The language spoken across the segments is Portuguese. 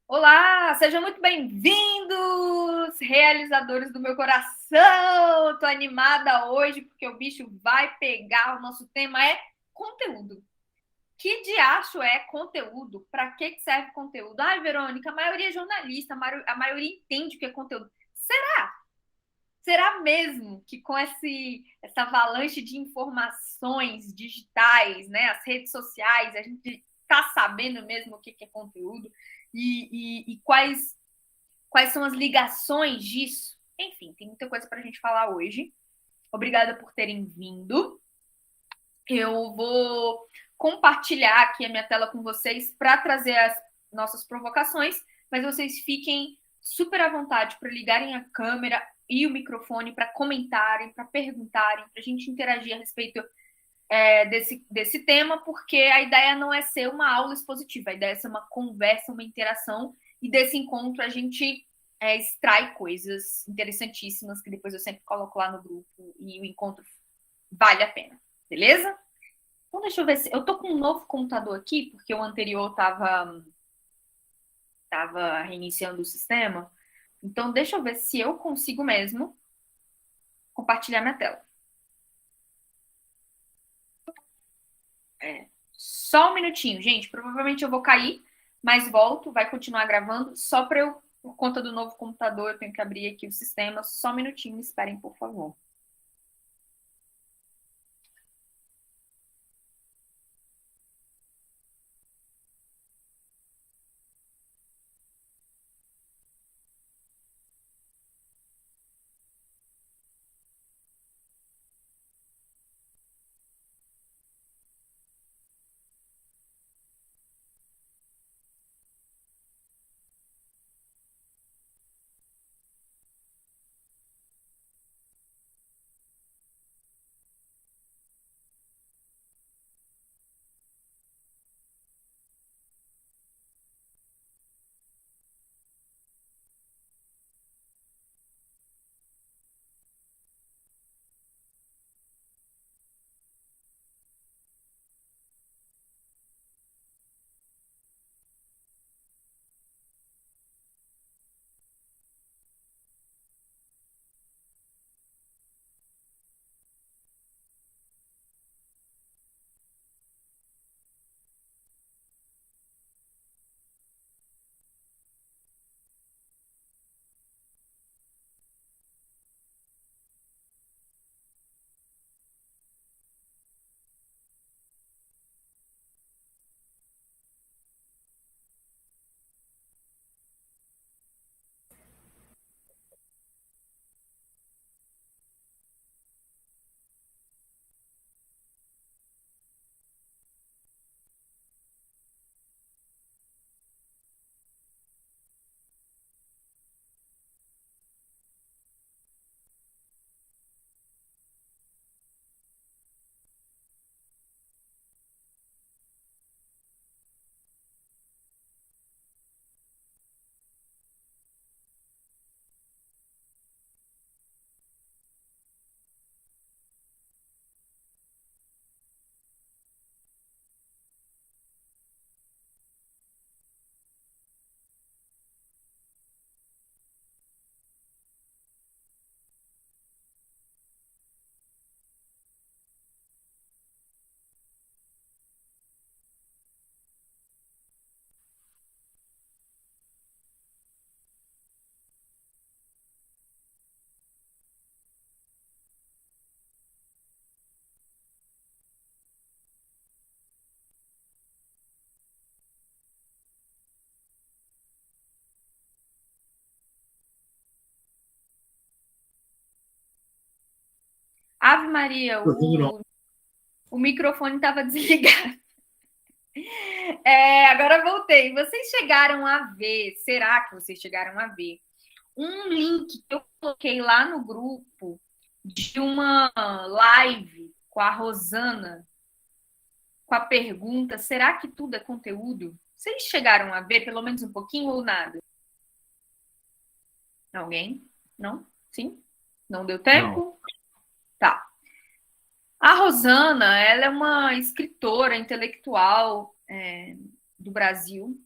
Olá, sejam muito bem-vindos, realizadores do meu coração. Tô animada hoje porque o bicho vai pegar. O nosso tema é conteúdo. Que diacho é conteúdo? Para que serve conteúdo? Ai, Verônica, a maioria é jornalista, a maioria entende o que é conteúdo. Será mesmo que com essa avalanche de informações digitais, né, as redes sociais, a gente está sabendo mesmo o que é conteúdo e quais são as ligações disso? Enfim, tem muita coisa para a gente falar hoje. Obrigada por terem vindo. Eu vou compartilhar aqui a minha tela com vocês para trazer as nossas provocações, mas vocês fiquem super à vontade para ligarem a câmera e o microfone para comentarem, para perguntarem, para a gente interagir a respeito desse tema, porque a ideia não é ser uma aula expositiva, a ideia é ser uma conversa, uma interação, e desse encontro a gente extrai coisas interessantíssimas que depois eu sempre coloco lá no grupo e o encontro vale a pena, beleza? Então deixa eu ver se... Eu tô com um novo computador aqui, porque o anterior tava reiniciando o sistema, então deixa eu ver se eu consigo mesmo compartilhar minha tela. Só um minutinho, gente. Provavelmente eu vou cair, mas volto, vai continuar gravando. Só para eu, por conta do novo computador, eu tenho que abrir aqui o sistema. Só um minutinho, me esperem, por favor. Ave Maria, o microfone estava desligado. Agora voltei. Vocês chegaram a ver, será que vocês chegaram a ver um link que eu coloquei lá no grupo de uma live com a Rosana, com a pergunta: será que tudo é conteúdo? Vocês chegaram a ver pelo menos um pouquinho ou nada? Alguém? Não? Sim? Não deu Não. tempo? Tá. A Rosana, ela é uma escritora intelectual do Brasil.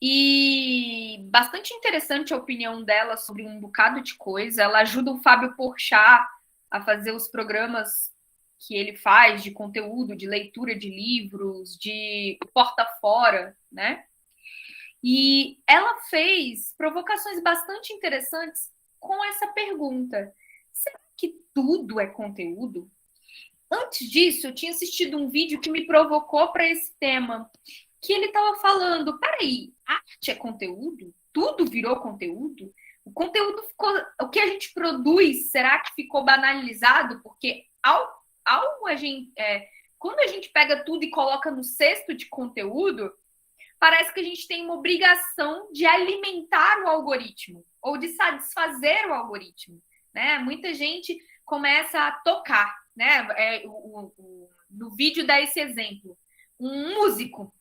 E bastante interessante a opinião dela sobre um bocado de coisa. Ela ajuda o Fábio Porchat a fazer os programas que ele faz de conteúdo, de leitura de livros, de porta fora, né? E ela fez provocações bastante interessantes com essa pergunta: será que tudo é conteúdo? Antes disso, eu tinha assistido um vídeo que me provocou para esse tema, que ele estava falando, peraí, arte é conteúdo? Tudo virou conteúdo? O conteúdo ficou... O que a gente produz, será que ficou banalizado? Porque quando a gente pega tudo e coloca no cesto de conteúdo, parece que a gente tem uma obrigação de alimentar o algoritmo ou de satisfazer o algoritmo, né? Muita gente começa a tocar, né? No vídeo dá esse exemplo. Um músico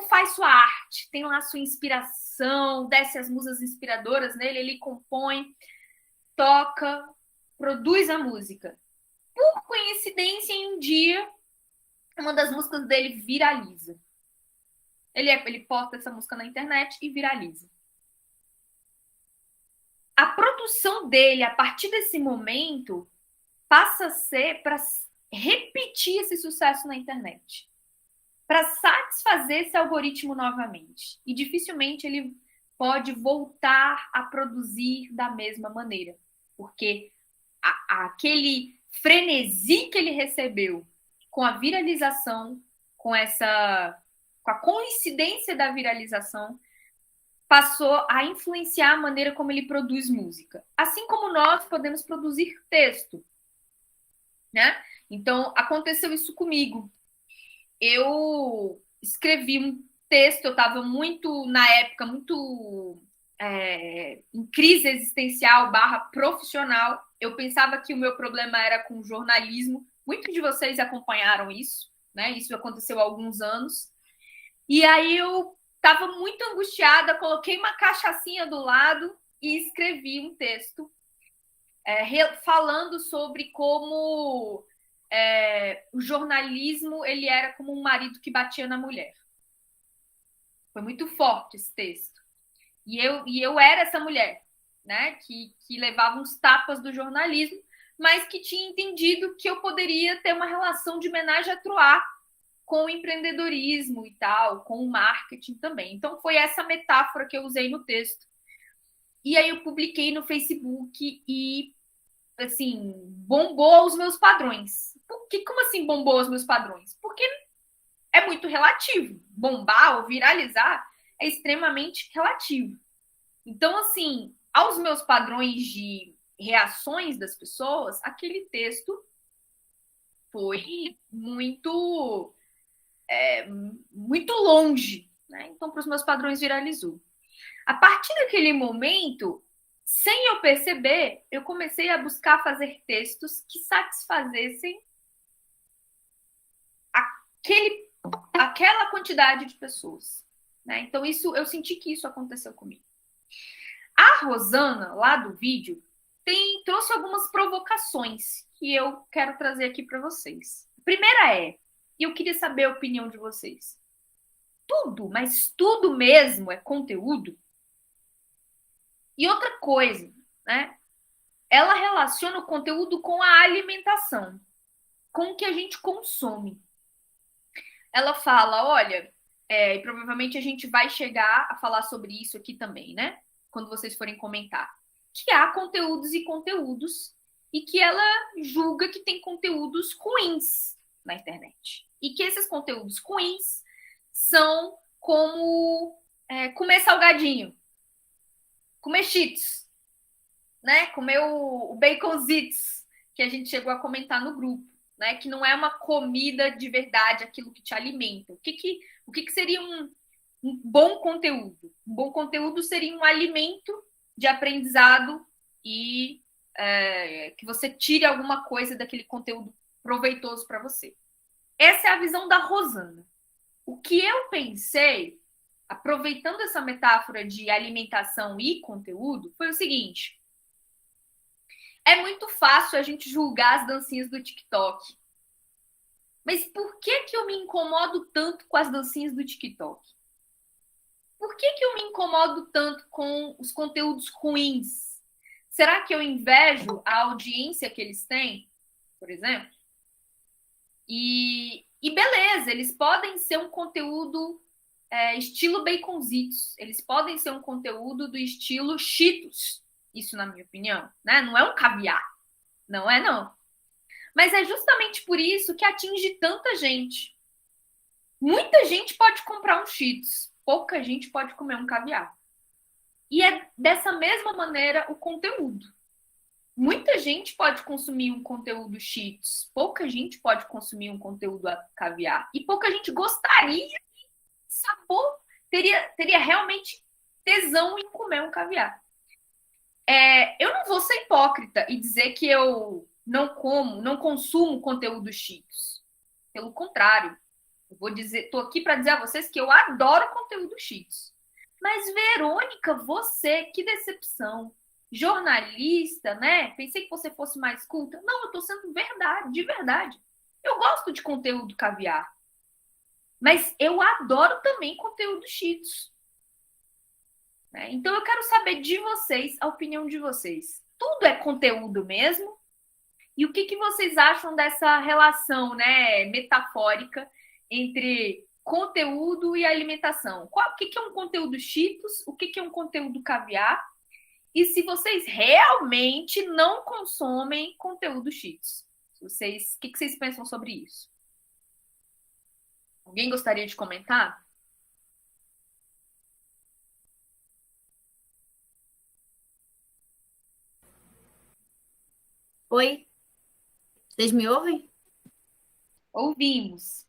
faz sua arte, tem lá sua inspiração, desce as musas inspiradoras nele, ele compõe, toca, produz a música. Por coincidência, em um dia, uma das músicas dele viraliza. Ele posta essa música na internet e viraliza. A produção dele, a partir desse momento, passa a ser para repetir esse sucesso na internet, para satisfazer esse algoritmo novamente. E dificilmente ele pode voltar a produzir da mesma maneira, porque aquele frenesi que ele recebeu com a viralização, com a coincidência da viralização, passou a influenciar a maneira como ele produz música. Assim como nós podemos produzir texto, né? Então, aconteceu isso comigo. Eu escrevi um texto, eu estava muito, na época, muito em crise existencial / profissional. Eu pensava que o meu problema era com jornalismo. Muitos de vocês acompanharam isso, né? Isso aconteceu há alguns anos. E aí eu estava muito angustiada, coloquei uma cachaçinha do lado e escrevi um texto falando sobre como o jornalismo ele era como um marido que batia na mulher. Foi muito forte esse texto. E eu era essa mulher, né, que levava uns tapas do jornalismo, mas que tinha entendido que eu poderia ter uma relação de menage à trois com o empreendedorismo e tal, com o marketing também. Então, foi essa metáfora que eu usei no texto. E aí eu publiquei no Facebook e, assim, bombou os meus padrões. Como assim bombou os meus padrões? Porque é muito relativo. Bombar ou viralizar é extremamente relativo. Então, assim, aos meus padrões de reações das pessoas, aquele texto foi muito muito longe, né? Então, para os meus padrões, viralizou. A partir daquele momento, sem eu perceber, eu comecei a buscar fazer textos que satisfazessem aquela quantidade de pessoas, né? Então, eu senti que isso aconteceu comigo. A Rosana, lá do vídeo, trouxe algumas provocações que eu quero trazer aqui para vocês. A primeira e eu queria saber a opinião de vocês. Tudo, mas tudo mesmo é conteúdo? E outra coisa, né? Ela relaciona o conteúdo com a alimentação, com o que a gente consome. Ela fala, olha, e provavelmente a gente vai chegar a falar sobre isso aqui também, né? Quando vocês forem comentar. Que há conteúdos e conteúdos, e que ela julga que tem conteúdos ruins na internet. E que esses conteúdos ruins são como comer salgadinho, comer cheetos, né? Comer o baconzitos, que a gente chegou a comentar no grupo, né? Que não é uma comida de verdade, aquilo que te alimenta. O que seria um bom conteúdo? Um bom conteúdo seria um alimento de aprendizado e que você tire alguma coisa daquele conteúdo proveitoso para você. Essa é a visão da Rosana. O que eu pensei, aproveitando essa metáfora de alimentação e conteúdo, foi o seguinte: é muito fácil a gente julgar as dancinhas do TikTok. Mas por que eu me incomodo tanto com as dancinhas do TikTok? Por que eu me incomodo tanto com os conteúdos ruins? Será que eu invejo a audiência que eles têm, por exemplo? E beleza, eles podem ser um conteúdo estilo baconzitos, eles podem ser um conteúdo do estilo Cheetos, isso na minha opinião, né? Não é um caviar, não é não. Mas é justamente por isso que atinge tanta gente. Muita gente pode comprar um Cheetos, pouca gente pode comer um caviar. E é dessa mesma maneira o conteúdo. Muita gente pode consumir um conteúdo Cheetos, pouca gente pode consumir um conteúdo caviar. E pouca gente gostaria de sabor, teria realmente tesão em comer um caviar. Eu não vou ser hipócrita e dizer que eu não consumo conteúdo Cheetos. Pelo contrário, eu vou dizer, tô aqui para dizer a vocês que eu adoro conteúdo Cheetos. Mas, Verônica, você, que decepção. Jornalista, né? Pensei que você fosse mais culta. Não, eu tô sendo verdade, de verdade. Eu gosto de conteúdo caviar. Mas eu adoro também conteúdo Cheetos. Né? Então eu quero saber de vocês, a opinião de vocês. Tudo é conteúdo mesmo? E o que vocês acham dessa relação, né, metafórica entre conteúdo e alimentação? O que é um conteúdo Cheetos? O que é um conteúdo caviar? E se vocês realmente não consomem conteúdo Cheetos? O que vocês pensam sobre isso? Alguém gostaria de comentar? Oi, vocês me ouvem? Ouvimos.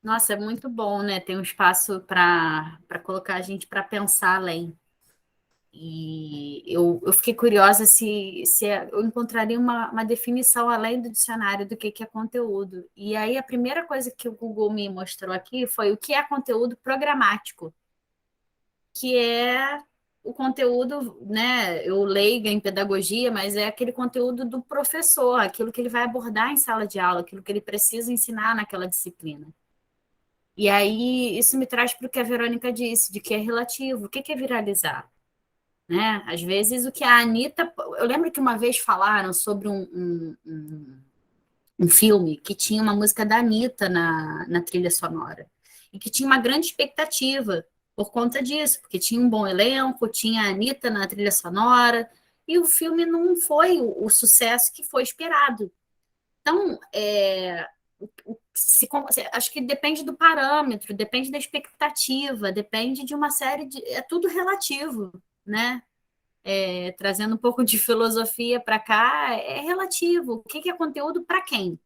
Nossa, é muito bom, né? Tem um espaço para colocar a gente para pensar além. E eu fiquei curiosa se eu encontraria uma definição além do dicionário do que é conteúdo. E aí a primeira coisa que o Google me mostrou aqui foi o que é conteúdo programático, que é o conteúdo, né? Eu leiga em pedagogia, mas é aquele conteúdo do professor, aquilo que ele vai abordar em sala de aula, aquilo que ele precisa ensinar naquela disciplina. E aí isso me traz para o que a Verônica disse, de que é relativo. O que é viralizar? Né? Às vezes o que a Anitta. Eu lembro que uma vez falaram sobre um filme que tinha uma música da Anitta na trilha sonora. E que tinha uma grande expectativa por conta disso, porque tinha um bom elenco, tinha a Anitta na trilha sonora, e o filme não foi o sucesso que foi esperado. Então, acho que depende do parâmetro, depende da expectativa, depende de uma série de. É tudo relativo, né? Trazendo um pouco de filosofia para cá, é relativo. O que é conteúdo para quem?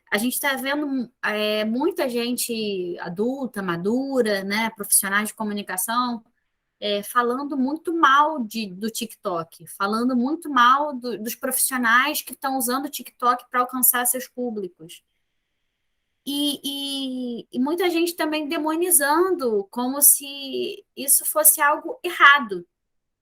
A gente está vendo muita gente adulta, madura, né, profissionais de comunicação, falando muito mal do TikTok, falando muito mal dos profissionais que estão usando o TikTok para alcançar seus públicos. E muita gente também demonizando como se isso fosse algo errado.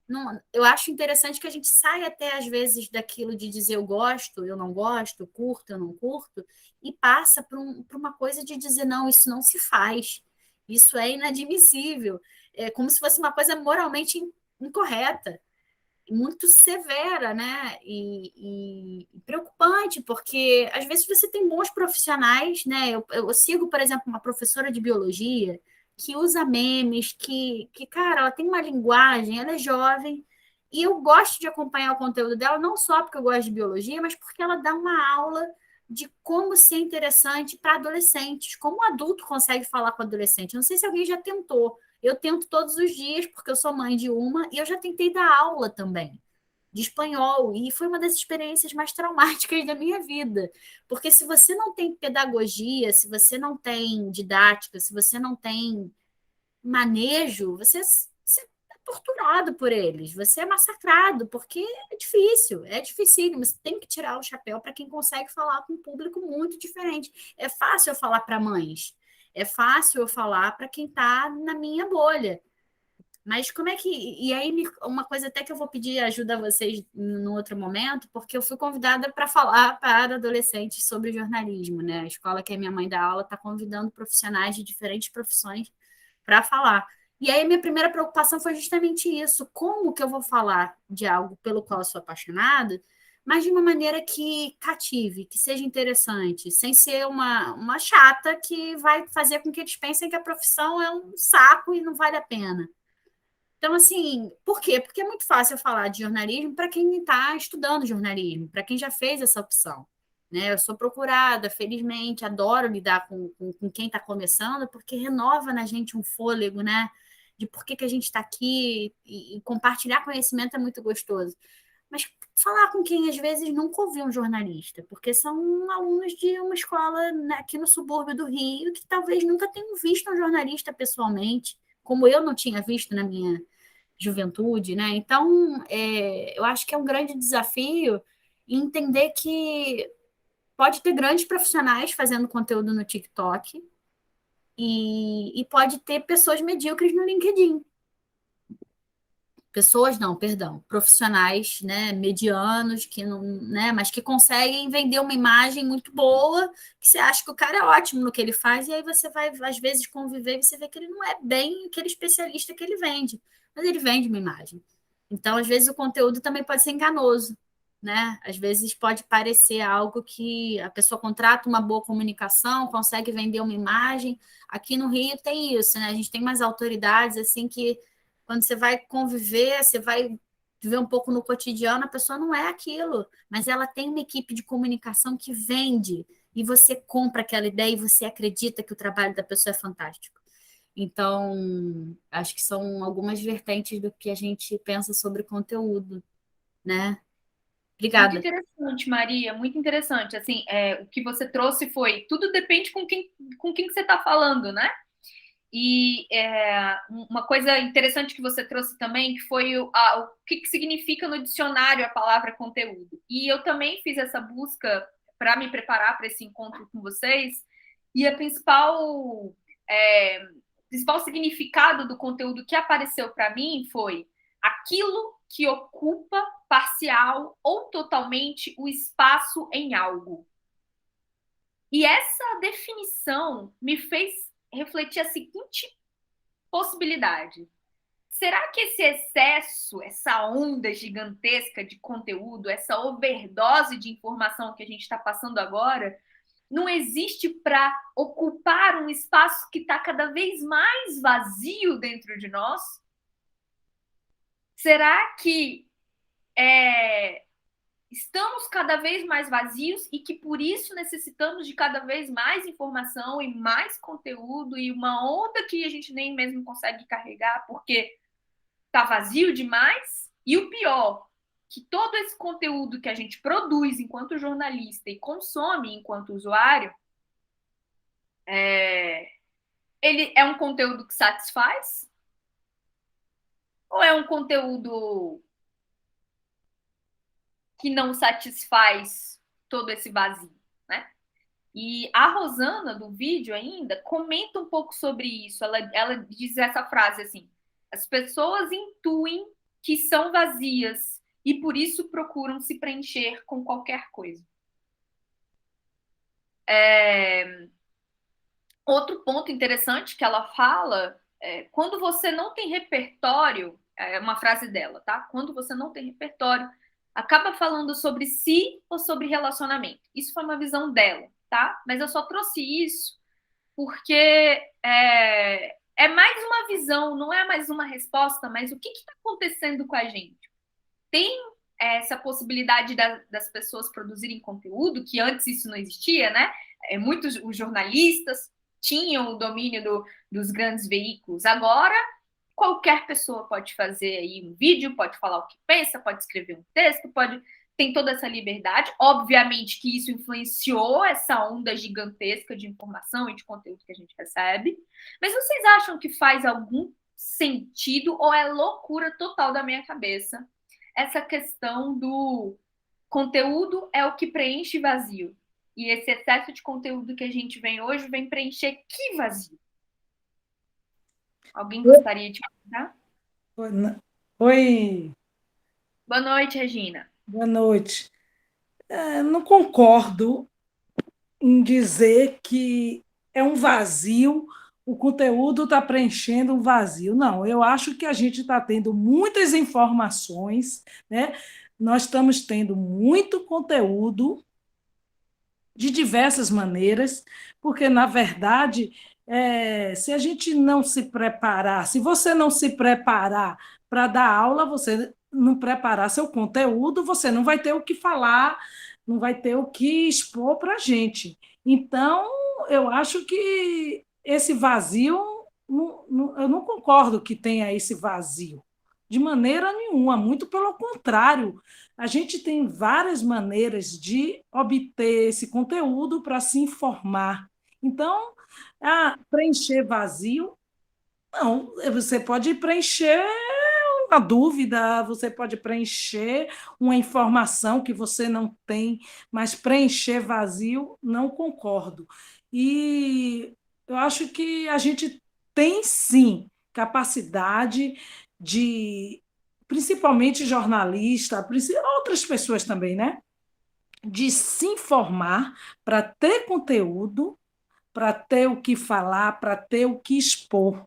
Não, eu acho interessante que a gente saia até às vezes daquilo de dizer eu gosto, eu não gosto, curto, eu não curto, e passa para uma coisa de dizer não, isso não se faz, isso é inadmissível, é como se fosse uma coisa moralmente incorreta, muito severa, né? E preocupante, porque às vezes você tem bons profissionais, né? Eu sigo, por exemplo, uma professora de biologia que usa memes, cara, ela tem uma linguagem, ela é jovem, e eu gosto de acompanhar o conteúdo dela, não só porque eu gosto de biologia, mas porque ela dá uma aula de como ser interessante para adolescentes, como um adulto consegue falar com adolescente. Não sei se alguém já tentou. Eu tento todos os dias, porque eu sou mãe de uma, e eu já tentei dar aula também de espanhol, e foi uma das experiências mais traumáticas da minha vida. Porque se você não tem pedagogia, se você não tem didática, se você não tem manejo, você é torturado por eles, você é massacrado, porque é dificílimo, você tem que tirar o chapéu para quem consegue falar com um público muito diferente. É fácil eu falar para mães, é fácil eu falar para quem está na minha bolha. Mas como é que. E aí, uma coisa até que eu vou pedir ajuda a vocês no outro momento, porque eu fui convidada para falar para adolescentes sobre jornalismo, né? A escola que a minha mãe dá aula está convidando profissionais de diferentes profissões para falar. E aí, minha primeira preocupação foi justamente isso: como que eu vou falar de algo pelo qual eu sou apaixonada, mas de uma maneira que cative, que seja interessante, sem ser uma chata que vai fazer com que eles pensem que a profissão é um saco e não vale a pena. Então, assim, por quê? Porque é muito fácil eu falar de jornalismo para quem está estudando jornalismo, para quem já fez essa opção. Né? Eu sou procurada, felizmente, adoro lidar com quem está começando, porque renova na gente um fôlego, né? De por que a gente está aqui e compartilhar conhecimento é muito gostoso. Mas falar com quem às vezes nunca ouviu um jornalista, porque são alunos de uma escola, né, aqui no subúrbio do Rio que talvez nunca tenham visto um jornalista pessoalmente, como eu não tinha visto na minha juventude, né? Então, eu acho que é um grande desafio entender que pode ter grandes profissionais fazendo conteúdo no TikTok e pode ter pessoas medíocres no LinkedIn. Pessoas não, perdão, profissionais, né, medianos, que não, né, mas que conseguem vender uma imagem muito boa, que você acha que o cara é ótimo no que ele faz, e aí você vai, às vezes, conviver e você vê que ele não é bem aquele especialista que ele vende, mas ele vende uma imagem. Então, às vezes, o conteúdo também pode ser enganoso, né? Às vezes pode parecer algo que a pessoa contrata uma boa comunicação, consegue vender uma imagem. Aqui no Rio tem isso, né? A gente tem umas autoridades assim que quando você vai conviver, você vai viver um pouco no cotidiano, a pessoa não é aquilo, mas ela tem uma equipe de comunicação que vende e você compra aquela ideia e você acredita que o trabalho da pessoa é fantástico. Então, acho que são algumas vertentes do que a gente pensa sobre conteúdo, né? Muito Obrigada. interessante, Maria, muito interessante. Assim, o que você trouxe foi tudo depende com quem que você está falando, né? E uma coisa interessante que você trouxe também que foi o que significa no dicionário a palavra conteúdo. E eu também fiz essa busca para me preparar para esse encontro com vocês. E a principal significado do conteúdo que apareceu para mim foi aquilo que ocupa parcial ou totalmente o espaço em algo. E essa definição me fez refletir a seguinte possibilidade. Será que esse excesso, essa onda gigantesca de conteúdo, essa overdose de informação que a gente está passando agora, não existe para ocupar um espaço que está cada vez mais vazio dentro de nós? Será que estamos cada vez mais vazios e que por isso necessitamos de cada vez mais informação e mais conteúdo e uma onda que a gente nem mesmo consegue carregar porque está vazio demais? E o pior, que todo esse conteúdo que a gente produz enquanto jornalista e consome enquanto usuário, ele é um conteúdo que satisfaz? Ou é um conteúdo que não satisfaz todo esse vazio, né? E a Rosana, do vídeo ainda, comenta um pouco sobre isso. Ela diz essa frase assim: as pessoas intuem que são vazias e por isso procuram se preencher com qualquer coisa. Outro ponto interessante que ela fala quando você não tem repertório, é uma frase dela, tá? Quando você não tem repertório, acaba falando sobre si ou sobre relacionamento. Isso foi uma visão dela, tá? Mas eu só trouxe isso porque é mais uma visão, não é mais uma resposta, mas o que está acontecendo com a gente? Tem essa possibilidade das pessoas produzirem conteúdo, que antes isso não existia, né? Muitos os jornalistas tinham o domínio dos grandes veículos. Agora, qualquer pessoa pode fazer aí um vídeo, pode falar o que pensa, pode escrever um texto, tem toda essa liberdade. Obviamente que isso influenciou essa onda gigantesca de informação e de conteúdo que a gente recebe. Mas vocês acham que faz algum sentido ou é loucura total da minha cabeça essa questão do conteúdo é o que preenche vazio? E esse excesso de conteúdo que a gente vem hoje vem preencher que vazio? Alguém gostaria de comentar? Oi, Boa noite, Regina. boa noite. Não concordo em dizer que é um vazio o conteúdo está preenchendo um vazio. Não, eu acho que a gente está tendo muitas informações, né? Nós estamos tendo muito conteúdo de diversas maneiras, porque, na verdade, se a gente não se preparar, se você não se preparar para dar aula, você não preparar seu conteúdo, você não vai ter o que falar, não vai ter o que expor para a gente. Então, eu acho que esse vazio, eu não concordo que tenha esse vazio, de maneira nenhuma, muito pelo contrário. A gente tem várias maneiras de obter esse conteúdo para se informar. Então, preencher vazio, não, você pode preencher uma dúvida, você pode preencher uma informação que você não tem, mas preencher vazio, não concordo. E eu acho que a gente tem sim capacidade de, principalmente jornalista, outras pessoas também, né? De se informar para ter conteúdo, para ter o que falar, para ter o que expor.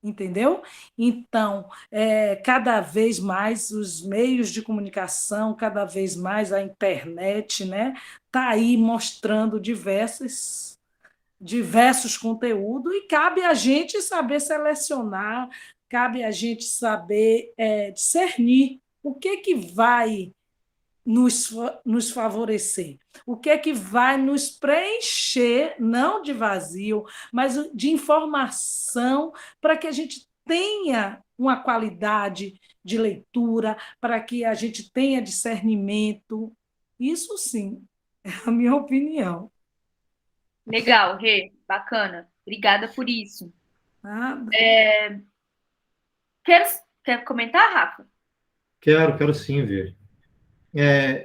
Entendeu? Então, cada vez mais os meios de comunicação, cada vez mais a internet, né, está aí mostrando diversos conteúdos e cabe a gente saber selecionar, cabe a gente saber discernir o que vai nos favorecer. O que é que vai nos preencher, não de vazio, mas de informação, para que a gente tenha uma qualidade de leitura, para que a gente tenha discernimento. Isso sim, é a minha opinião. Legal, Rê, bacana. Obrigada por isso. Nada. Quer, quer comentar, Rafa? Quero sim ver.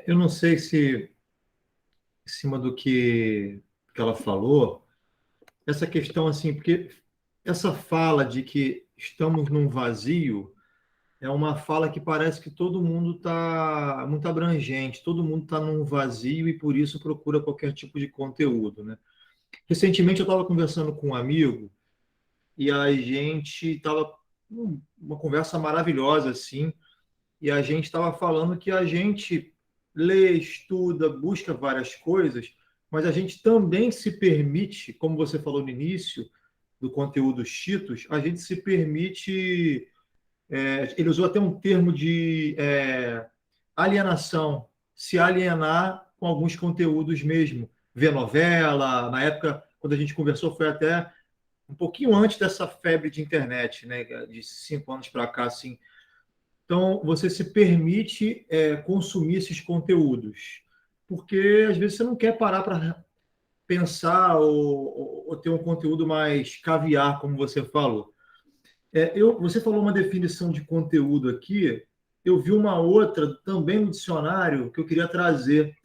Eu não sei se, em cima do que ela falou, essa questão assim, porque essa fala de que estamos num vazio é uma fala que parece que todo mundo está muito abrangente, todo mundo está num vazio e por isso procura qualquer tipo de conteúdo, né? Recentemente eu estava conversando com um amigo e a gente estava uma conversa maravilhosa assim, e a gente estava falando que a gente lê, estuda, busca várias coisas, mas a gente também se permite, como você falou no início do conteúdo Cheetos, a gente se permite, ele usou até um termo de alienação, se alienar com alguns conteúdos mesmo, ver novela, na época, quando a gente conversou, foi até um pouquinho antes dessa febre de internet, né, de 5 anos para cá, assim. Então, você se permite consumir esses conteúdos, porque às vezes você não quer parar para pensar ou ter um conteúdo mais caviar, como você falou. Você falou uma definição de conteúdo aqui, eu vi uma outra também no dicionário que eu queria trazer,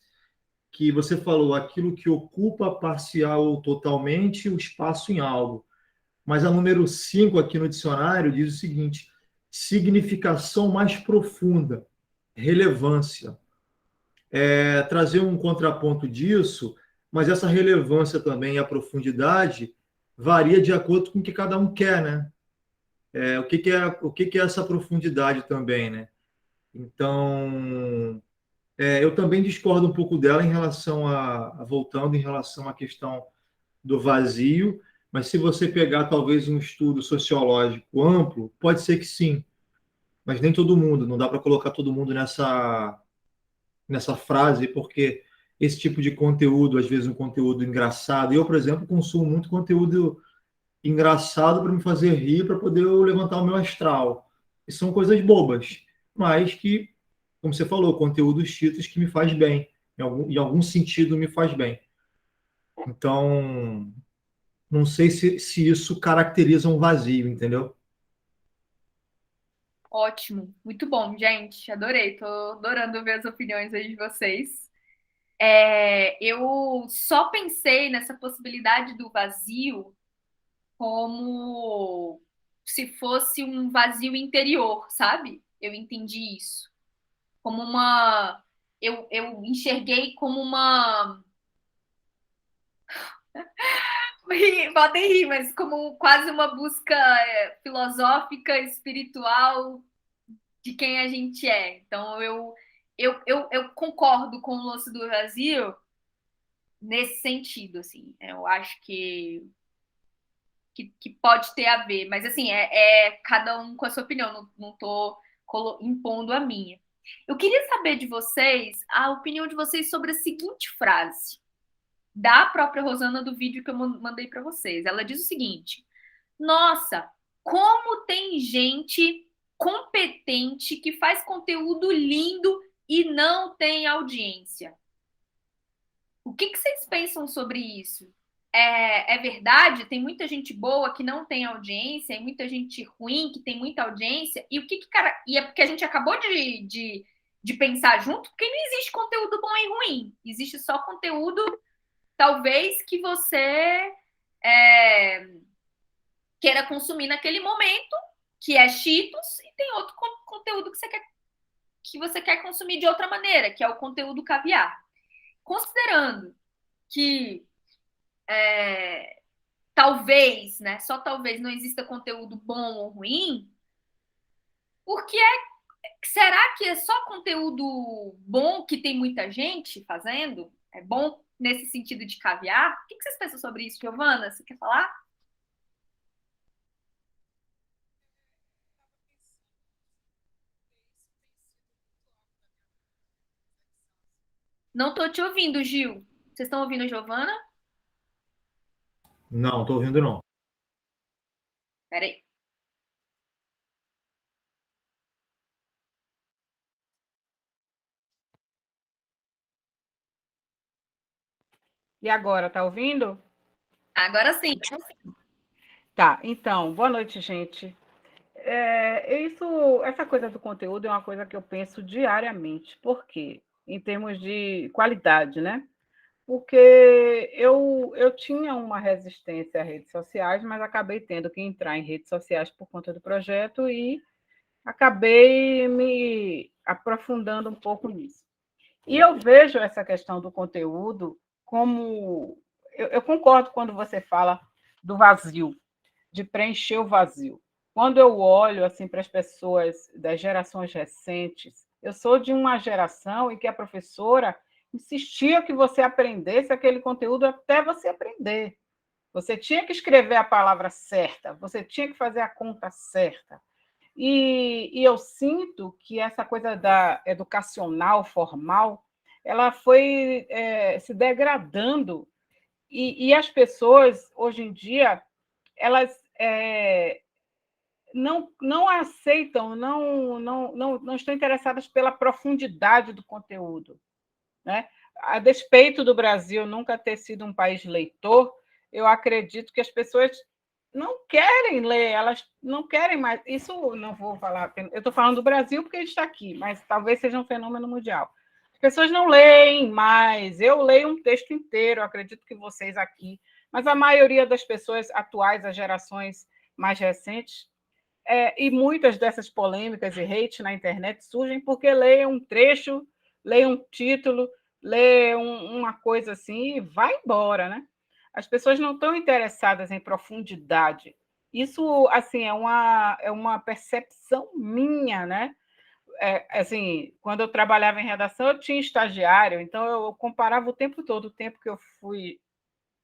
que você falou aquilo que ocupa parcial ou totalmente o espaço em algo. Mas a número 5 aqui no dicionário diz o seguinte: significação mais profunda, relevância. Trazer um contraponto disso, mas essa relevância também e a profundidade varia de acordo com o que cada um quer, né? O que é essa profundidade também, né? Então, eu também discordo um pouco dela em relação voltando em relação à questão do vazio, mas se você pegar talvez um estudo sociológico amplo, pode ser que sim, mas nem todo mundo, não dá para colocar todo mundo nessa frase, porque esse tipo de conteúdo, às vezes um conteúdo engraçado, eu, por exemplo, consumo muito conteúdo engraçado para me fazer rir, para poder eu levantar o meu astral. E são coisas bobas, mas que, como você falou, conteúdos títulos que me faz bem, em algum sentido me faz bem. Então, não sei se isso caracteriza um vazio, entendeu? Ótimo, muito bom, gente. Adorei, tô adorando ver as opiniões aí de vocês. Eu só pensei nessa possibilidade do vazio como se fosse um vazio interior, sabe? Eu entendi isso. Como uma. Eu enxerguei como uma. Podem rir, mas como quase uma busca filosófica, espiritual de quem a gente é. Então, eu concordo com o lance do Brasil nesse sentido, assim. Eu acho que pode ter a ver, mas assim, é cada um com a sua opinião, não tô impondo a minha. Eu queria saber de vocês a opinião de vocês sobre a seguinte frase da própria Rosana do vídeo que eu mandei para vocês. Ela diz o seguinte: nossa, como tem gente competente que faz conteúdo lindo e não tem audiência. O que vocês pensam sobre isso? É verdade? Tem muita gente boa que não tem audiência e muita gente ruim que tem muita audiência? E o que cara. E é porque a gente acabou de pensar junto, porque não existe conteúdo bom e ruim. Existe só conteúdo, talvez, que você queira consumir naquele momento, que é Cheetos, e tem outro conteúdo que você quer consumir de outra maneira, que é o conteúdo caviar. Considerando que talvez, né, só talvez não exista conteúdo bom ou ruim, porque será que é só conteúdo bom que tem muita gente fazendo? É bom nesse sentido de caviar? O que vocês pensam sobre isso, Giovana? Você quer falar? Não estou te ouvindo, Gil. Vocês estão ouvindo a Giovana? Não, estou ouvindo não. Peraí. E agora, tá ouvindo? Agora sim. Tá, então, boa noite, gente. Essa coisa do conteúdo é uma coisa que eu penso diariamente. Por quê? Em termos de qualidade, né? Porque eu tinha uma resistência a redes sociais, mas acabei tendo que entrar em redes sociais por conta do projeto e acabei me aprofundando um pouco nisso. E eu vejo essa questão do conteúdo como... Eu concordo quando você fala do vazio, de preencher o vazio. Quando eu olho assim para as pessoas das gerações recentes, eu sou de uma geração em que a professora insistia que você aprendesse aquele conteúdo até você aprender. Você tinha que escrever a palavra certa, você tinha que fazer a conta certa. E eu sinto que essa coisa da educacional, formal, ela foi se degradando. E as pessoas, hoje em dia, elas não aceitam, não estão interessadas pela profundidade do conteúdo, né? A despeito do Brasil nunca ter sido um país leitor, eu acredito que as pessoas não querem ler, elas não querem mais. Isso não vou falar, eu estou falando do Brasil porque a gente está aqui, mas talvez seja um fenômeno mundial. As pessoas não leem mais. Eu leio um texto inteiro, acredito que vocês aqui, mas a maioria das pessoas atuais, as gerações mais recentes, e muitas dessas polêmicas e hate na internet surgem porque leem um trecho, leem um título, leem uma coisa assim e vai embora, né? As pessoas não estão interessadas em profundidade. Isso, assim, é uma percepção minha, né? Assim, quando eu trabalhava em redação, eu tinha estagiário, então eu comparava o tempo todo, o tempo que eu fui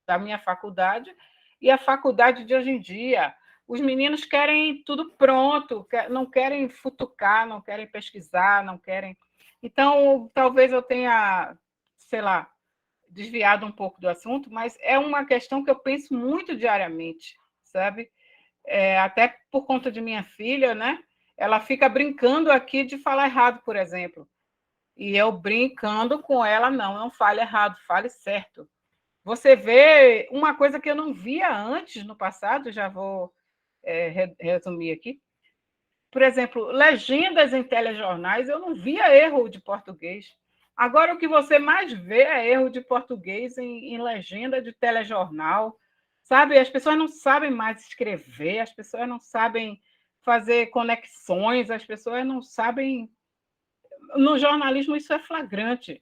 da minha faculdade e a faculdade de hoje em dia. Os meninos querem tudo pronto, não querem futucar, não querem pesquisar, não querem... Então, talvez eu tenha, sei lá, desviado um pouco do assunto, mas é uma questão que eu penso muito diariamente, sabe? Até por conta de minha filha, né? Ela fica brincando aqui de falar errado, por exemplo. E eu brincando com ela, não fale errado, fale certo. Você vê uma coisa que eu não via antes no passado, já vou resumir aqui. Por exemplo, legendas em telejornais, eu não via erro de português. Agora, o que você mais vê é erro de português em legenda de telejornal. Sabe? As pessoas não sabem mais escrever, as pessoas não sabem fazer conexões, as pessoas não sabem... No jornalismo, isso é flagrante.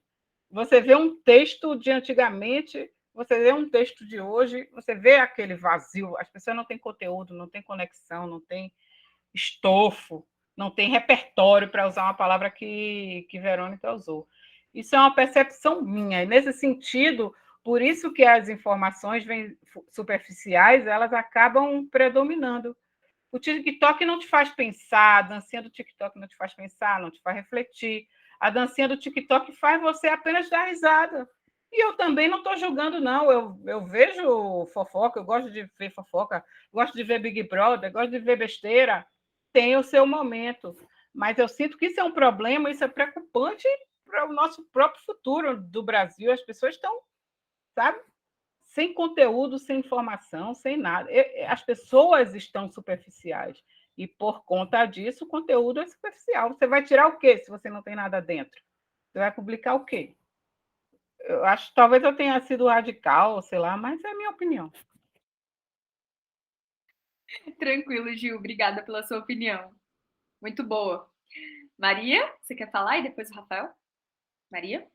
Você vê um texto de antigamente, Você lê um texto de hoje, você vê aquele vazio, as pessoas não têm conteúdo, não têm conexão, não têm estofo, não tem repertório, para usar uma palavra que Verônica usou. Isso é uma percepção minha, e nesse sentido, por isso que as informações superficiais, elas acabam predominando. O TikTok não te faz pensar, a dancinha do TikTok não te faz pensar, não te faz refletir. A dancinha do TikTok faz você apenas dar risada. E eu também não estou julgando, não. Eu vejo fofoca, eu gosto de ver fofoca, gosto de ver Big Brother, gosto de ver besteira. Tem o seu momento. Mas eu sinto que isso é um problema, isso é preocupante para o nosso próprio futuro do Brasil. As pessoas estão, sabe, sem conteúdo, sem informação, sem nada. As pessoas estão superficiais. E, por conta disso, o conteúdo é superficial. Você vai tirar o quê se você não tem nada dentro? Você vai publicar o quê? Eu acho que talvez eu tenha sido radical, sei lá, mas é a minha opinião. Tranquilo, Gil. Obrigada pela sua opinião. Muito boa. Maria, você quer falar? E depois o Rafael? Maria?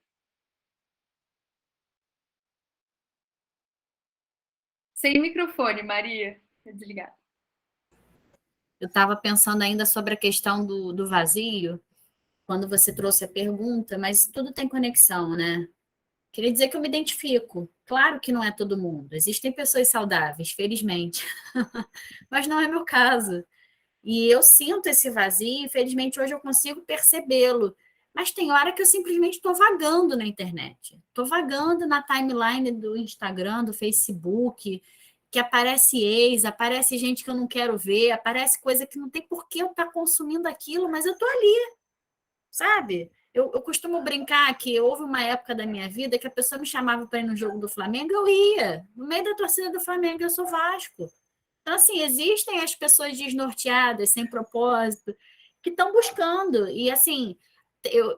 Sem microfone, Maria. Vou desligar. Eu estava pensando ainda sobre a questão do vazio, quando você trouxe a pergunta, mas tudo tem conexão, né? Queria dizer que eu me identifico. Claro que não é todo mundo. Existem pessoas saudáveis, felizmente. Mas não é meu caso. E eu sinto esse vazio, e felizmente hoje eu consigo percebê-lo. Mas tem hora que eu simplesmente estou vagando na internet. Estou vagando na timeline do Instagram, do Facebook, que aparece ex, aparece gente que eu não quero ver, aparece coisa que não tem por que eu estar consumindo aquilo, mas eu estou ali, sabe? Eu costumo brincar que houve uma época da minha vida que a pessoa me chamava para ir no jogo do Flamengo, eu ia. No meio da torcida do Flamengo, eu sou Vasco. Então, assim, existem as pessoas desnorteadas, sem propósito, que estão buscando. E, assim,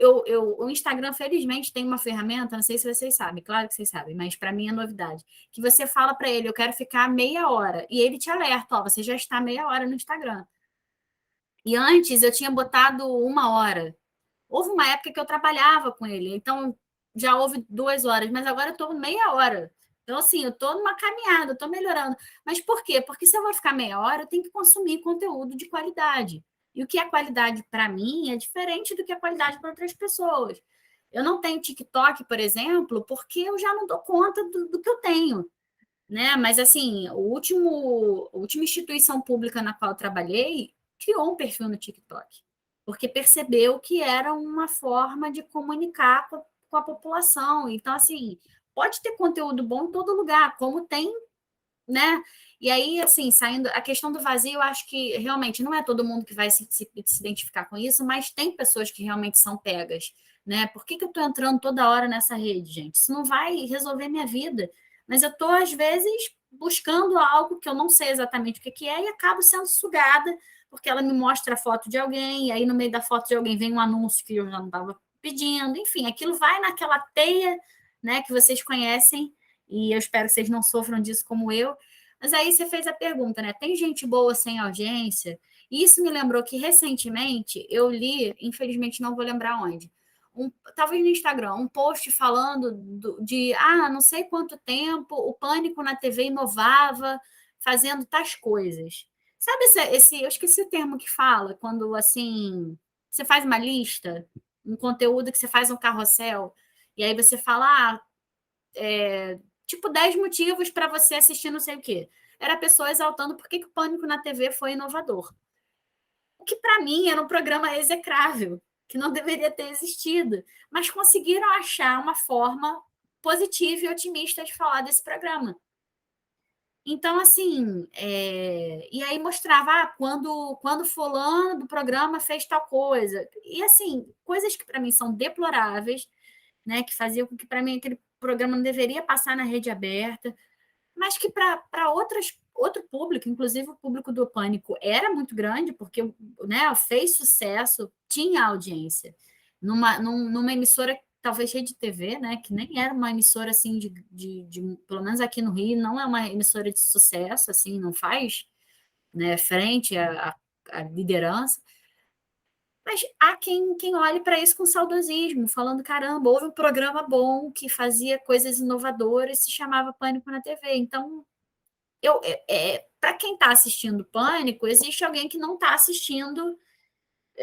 o Instagram, felizmente, tem uma ferramenta, não sei se vocês sabem, claro que vocês sabem, mas para mim é novidade, que você fala para ele, eu quero ficar meia hora, e ele te alerta, ó, você já está meia hora no Instagram. E antes eu tinha botado uma hora. Houve uma época que eu trabalhava com ele, então já houve 2 horas, mas agora eu estou meia hora. Então, assim, eu estou numa caminhada, estou melhorando. Mas por quê? Porque se eu vou ficar meia hora, eu tenho que consumir conteúdo de qualidade. E o que é qualidade para mim é diferente do que é qualidade para outras pessoas. Eu não tenho TikTok, por exemplo, porque eu já não dou conta do que eu tenho. Né? Mas, assim, a última instituição pública na qual eu trabalhei criou um perfil no TikTok porque percebeu que era uma forma de comunicar com a população. Então, assim, pode ter conteúdo bom em todo lugar, como tem, né? E aí, assim, saindo, a questão do vazio, eu acho que realmente não é todo mundo que vai se identificar com isso, mas tem pessoas que realmente são pegas, né? Por que eu estou entrando toda hora nessa rede, gente? Isso não vai resolver minha vida. Mas eu estou, às vezes, buscando algo que eu não sei exatamente o que é e acabo sendo sugada porque ela me mostra a foto de alguém, e aí no meio da foto de alguém vem um anúncio que eu já não estava pedindo, enfim, aquilo vai naquela teia, né, que vocês conhecem, e eu espero que vocês não sofram disso como eu. Mas aí você fez a pergunta, né? Tem gente boa sem audiência? E isso me lembrou que recentemente eu li, infelizmente não vou lembrar onde, talvez no Instagram, um post falando de não sei quanto tempo o Pânico na TV inovava fazendo tais coisas. Sabe eu esqueci o termo que fala, quando assim, você faz uma lista, um conteúdo que você faz um carrossel, e aí você fala, tipo 10 motivos para você assistir não sei o quê. Era a pessoa exaltando por que o Pânico na TV foi inovador. O que para mim era um programa execrável, que não deveria ter existido, mas conseguiram achar uma forma positiva e otimista de falar desse programa. Então, assim, e aí mostrava quando fulano do programa fez tal coisa. E, assim, coisas que para mim são deploráveis, né, que faziam com que para mim aquele programa não deveria passar na rede aberta, mas que para outro público, inclusive o público do Pânico, era muito grande, porque, né, fez sucesso, tinha audiência. Numa emissora talvez Rede TV, né, que nem era uma emissora assim pelo menos aqui no Rio, não é uma emissora de sucesso, assim, não faz, né, frente à liderança. Mas há quem olhe para isso com saudosismo, falando, caramba, houve um programa bom que fazia coisas inovadoras, se chamava Pânico na TV. Então, para quem está assistindo Pânico, existe alguém que não está assistindo,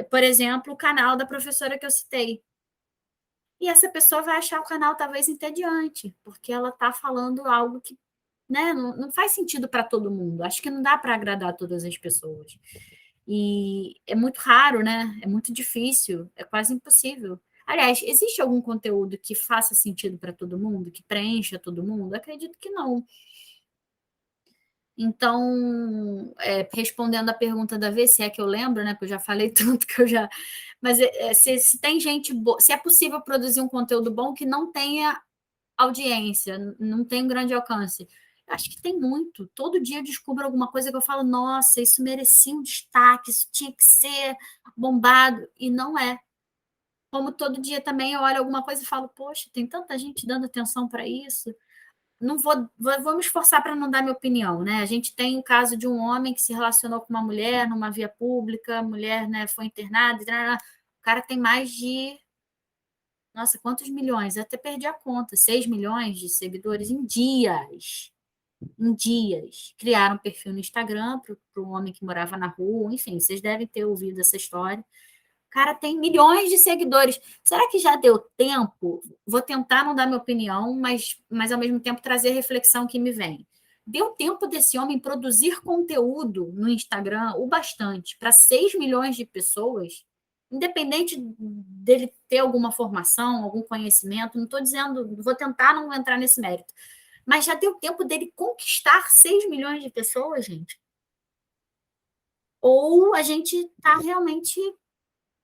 por exemplo, o canal da professora que eu citei. E essa pessoa vai achar o canal talvez entediante, porque ela está falando algo que, né, não faz sentido para todo mundo. Acho que não dá para agradar todas as pessoas. E é muito raro, né? É muito difícil, é quase impossível. Aliás, existe algum conteúdo que faça sentido para todo mundo, que preencha todo mundo? Acredito que não. Então, respondendo a pergunta da vez, se é que eu lembro, né? Porque eu já falei tanto que eu já. Mas se tem gente boa, se é possível produzir um conteúdo bom que não tenha audiência, não tem um grande alcance. Acho que tem muito. Todo dia eu descubro alguma coisa que eu falo, nossa, isso merecia um destaque, isso tinha que ser bombado, e não é. Como todo dia também eu olho alguma coisa e falo, poxa, tem tanta gente dando atenção para isso. Não vou me esforçar para não dar minha opinião, né? A gente tem o caso de um homem que se relacionou com uma mulher numa via pública, a mulher, né, foi internada, o cara tem mais de, nossa, quantos milhões? Eu até perdi a conta, 6 milhões de seguidores em dias. Em dias. Criaram um perfil no Instagram para um homem que morava na rua, enfim, vocês devem ter ouvido essa história. O cara tem milhões de seguidores. Será que já deu tempo? Vou tentar não dar minha opinião, mas ao mesmo tempo trazer a reflexão que me vem. Deu tempo desse homem produzir conteúdo no Instagram o bastante para 6 milhões de pessoas, independente dele ter alguma formação, algum conhecimento. Não estou dizendo, vou tentar não entrar nesse mérito. Mas já deu tempo dele conquistar 6 milhões de pessoas, gente? Ou a gente está realmente...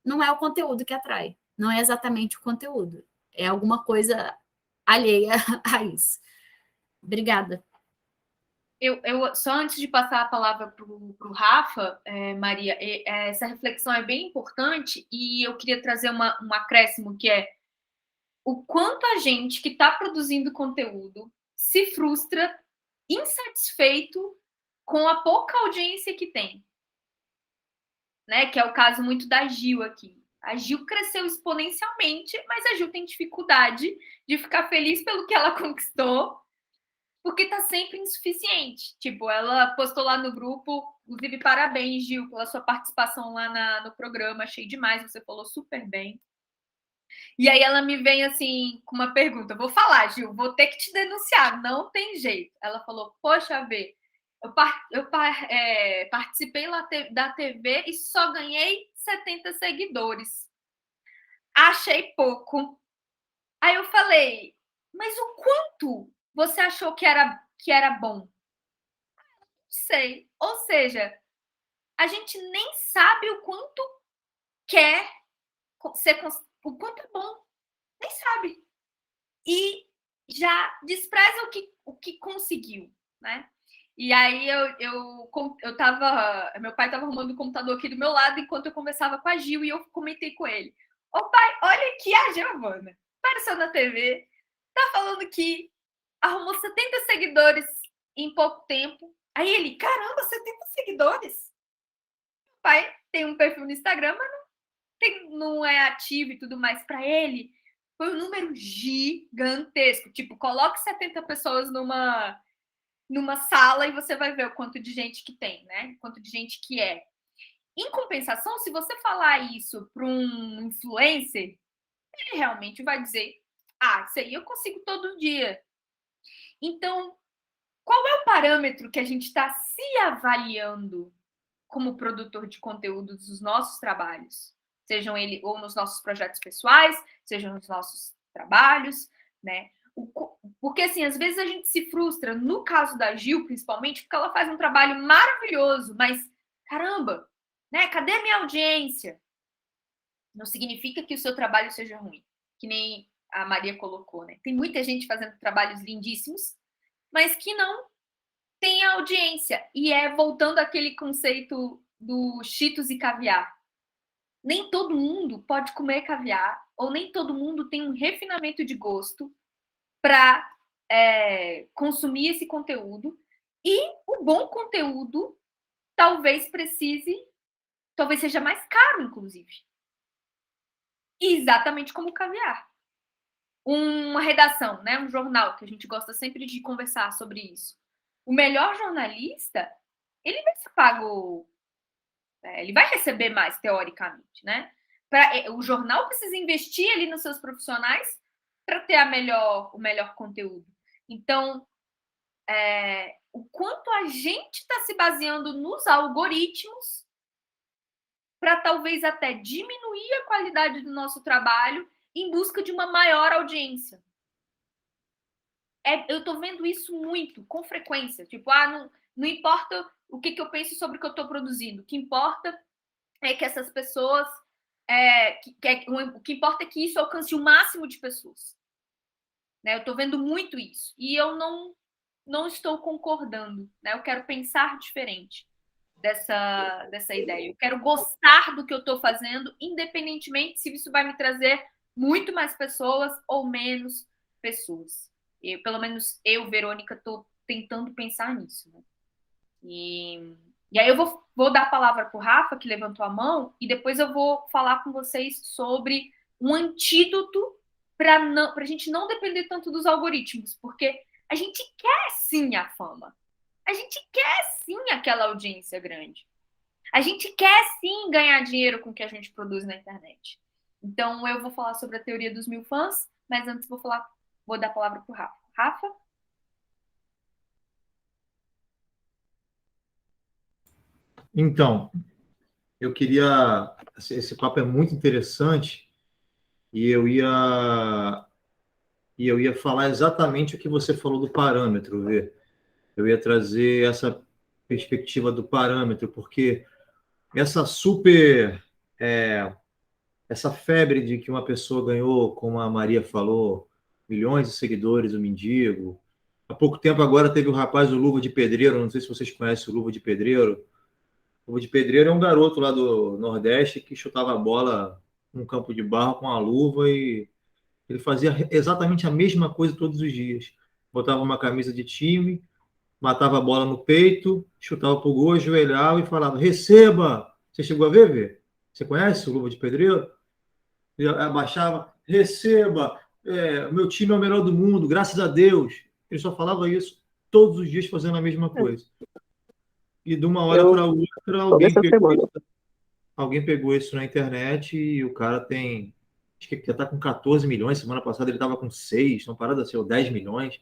Não é o conteúdo que atrai, não é exatamente o conteúdo, é alguma coisa alheia a isso. Obrigada. Eu só antes de passar a palavra para o Rafa, Maria, essa reflexão é bem importante e eu queria trazer um acréscimo, que é o quanto a gente que está produzindo conteúdo se frustra, insatisfeito com a pouca audiência que tem. Né? Que é o caso muito da Gil aqui. A Gil cresceu exponencialmente, mas a Gil tem dificuldade de ficar feliz pelo que ela conquistou, porque tá sempre insuficiente. Tipo, ela postou lá no grupo, inclusive, parabéns, Gil, pela sua participação lá no programa, achei demais, você falou super bem. E aí ela me vem assim com uma pergunta, vou falar, Gil, vou ter que te denunciar, não tem jeito. Ela falou, poxa, Vê, eu participei lá da TV e só ganhei 70 seguidores. Achei pouco. Aí eu falei, mas o quanto você achou que era bom? Não sei. Ou seja, a gente nem sabe o quanto quer ser, o quanto é bom. Nem sabe. E já despreza o que conseguiu, né? E aí meu pai estava arrumando o computador aqui do meu lado enquanto eu conversava com a Gil e eu comentei com ele. Ô pai, olha aqui a Giovana. Apareceu na TV, tá falando que arrumou 70 seguidores em pouco tempo. Aí ele, caramba, 70 seguidores? O pai tem um perfil no Instagram, mas não é ativo e tudo mais. Para ele, foi um número gigantesco. Tipo, coloque 70 pessoas numa sala e você vai ver o quanto de gente que tem, né? O quanto de gente que é. Em compensação, se você falar isso para um influencer, ele realmente vai dizer, isso aí eu consigo todo dia. Então, qual é o parâmetro que a gente está se avaliando como produtor de conteúdo dos nossos trabalhos? Sejam ele ou nos nossos projetos pessoais, sejam nos nossos trabalhos, né? Porque, assim, às vezes a gente se frustra, no caso da Gil, principalmente, porque ela faz um trabalho maravilhoso, mas, caramba, né? Cadê a minha audiência? Não significa que o seu trabalho seja ruim, que nem a Maria colocou, né? Tem muita gente fazendo trabalhos lindíssimos, mas que não tem audiência. E voltando àquele conceito do Cheetos e caviar. Nem todo mundo pode comer caviar, ou nem todo mundo tem um refinamento de gosto para consumir esse conteúdo. E o bom conteúdo talvez seja mais caro, inclusive. exatamente como o caviar. Uma redação, né? Um jornal, que a gente gosta sempre de conversar sobre isso. O melhor jornalista, ele vai ser pago, ele vai receber mais, teoricamente, né? O jornal precisa investir ali nos seus profissionais para ter o melhor conteúdo. Então, o quanto a gente está se baseando nos algoritmos para talvez até diminuir a qualidade do nosso trabalho em busca de uma maior audiência. Eu estou vendo isso muito, com frequência. Tipo, não importa o que eu penso sobre o que eu estou produzindo. O que importa é que essas pessoas... o que importa é que isso alcance o máximo de pessoas. Né? Eu estou vendo muito isso. E eu não estou concordando. Né? Eu quero pensar diferente dessa ideia. Eu quero gostar do que eu estou fazendo, independentemente se isso vai me trazer muito mais pessoas ou menos pessoas. Pelo menos eu, Verônica, estou tentando pensar nisso. Né? E aí eu vou dar a palavra para o Rafa, que levantou a mão, e depois eu vou falar com vocês sobre um antídoto para a gente não depender tanto dos algoritmos, porque a gente quer sim a fama. A gente quer sim aquela audiência grande. A gente quer sim ganhar dinheiro com o que a gente produz na internet. Então eu vou falar sobre a teoria dos 1000 fãs, mas antes vou dar a palavra para o Rafa. Rafa? Então, eu queria... Esse papo é muito interessante e eu ia falar exatamente o que você falou do parâmetro, Vê. Eu ia trazer essa perspectiva do parâmetro, porque essa essa febre de que uma pessoa ganhou, como a Maria falou, milhões de seguidores, o mendigo. Há pouco tempo agora teve o rapaz, o Luva de Pedreiro, não sei se vocês conhecem o Luva de Pedreiro. O Luva de Pedreiro é um garoto lá do Nordeste que chutava a bola num campo de barro com a luva e ele fazia exatamente a mesma coisa todos os dias. Botava uma camisa de time, matava a bola no peito, chutava pro gol, ajoelhava e falava: receba! Você chegou a ver, Vê? Você conhece o Luva de Pedreiro? Ele abaixava: receba! Meu time é o melhor do mundo, graças a Deus. Ele só falava isso todos os dias, fazendo a mesma coisa. E de uma hora para outra, alguém pegou isso na internet e o cara tem... Acho que já está com 14 milhões. Semana passada ele estava com 6, uma parada assim, ou 10 milhões.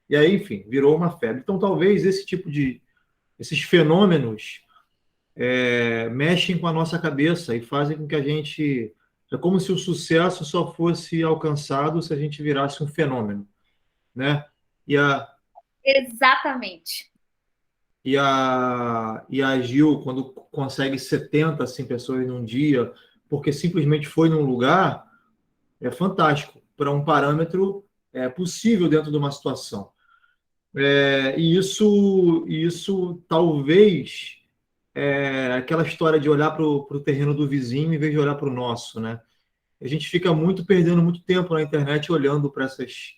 E aí, enfim, virou uma febre. Então, talvez esses fenômenos mexem com a nossa cabeça e fazem com que a gente... É como se o sucesso só fosse alcançado se a gente virasse um fenômeno, né? Exatamente. E a Gil, quando consegue 70 assim, pessoas num dia, porque simplesmente foi num lugar, é fantástico, para um parâmetro possível dentro de uma situação. E isso talvez aquela história de olhar para o terreno do vizinho em vez de olhar para o nosso, né? A gente fica perdendo muito tempo na internet olhando para essas...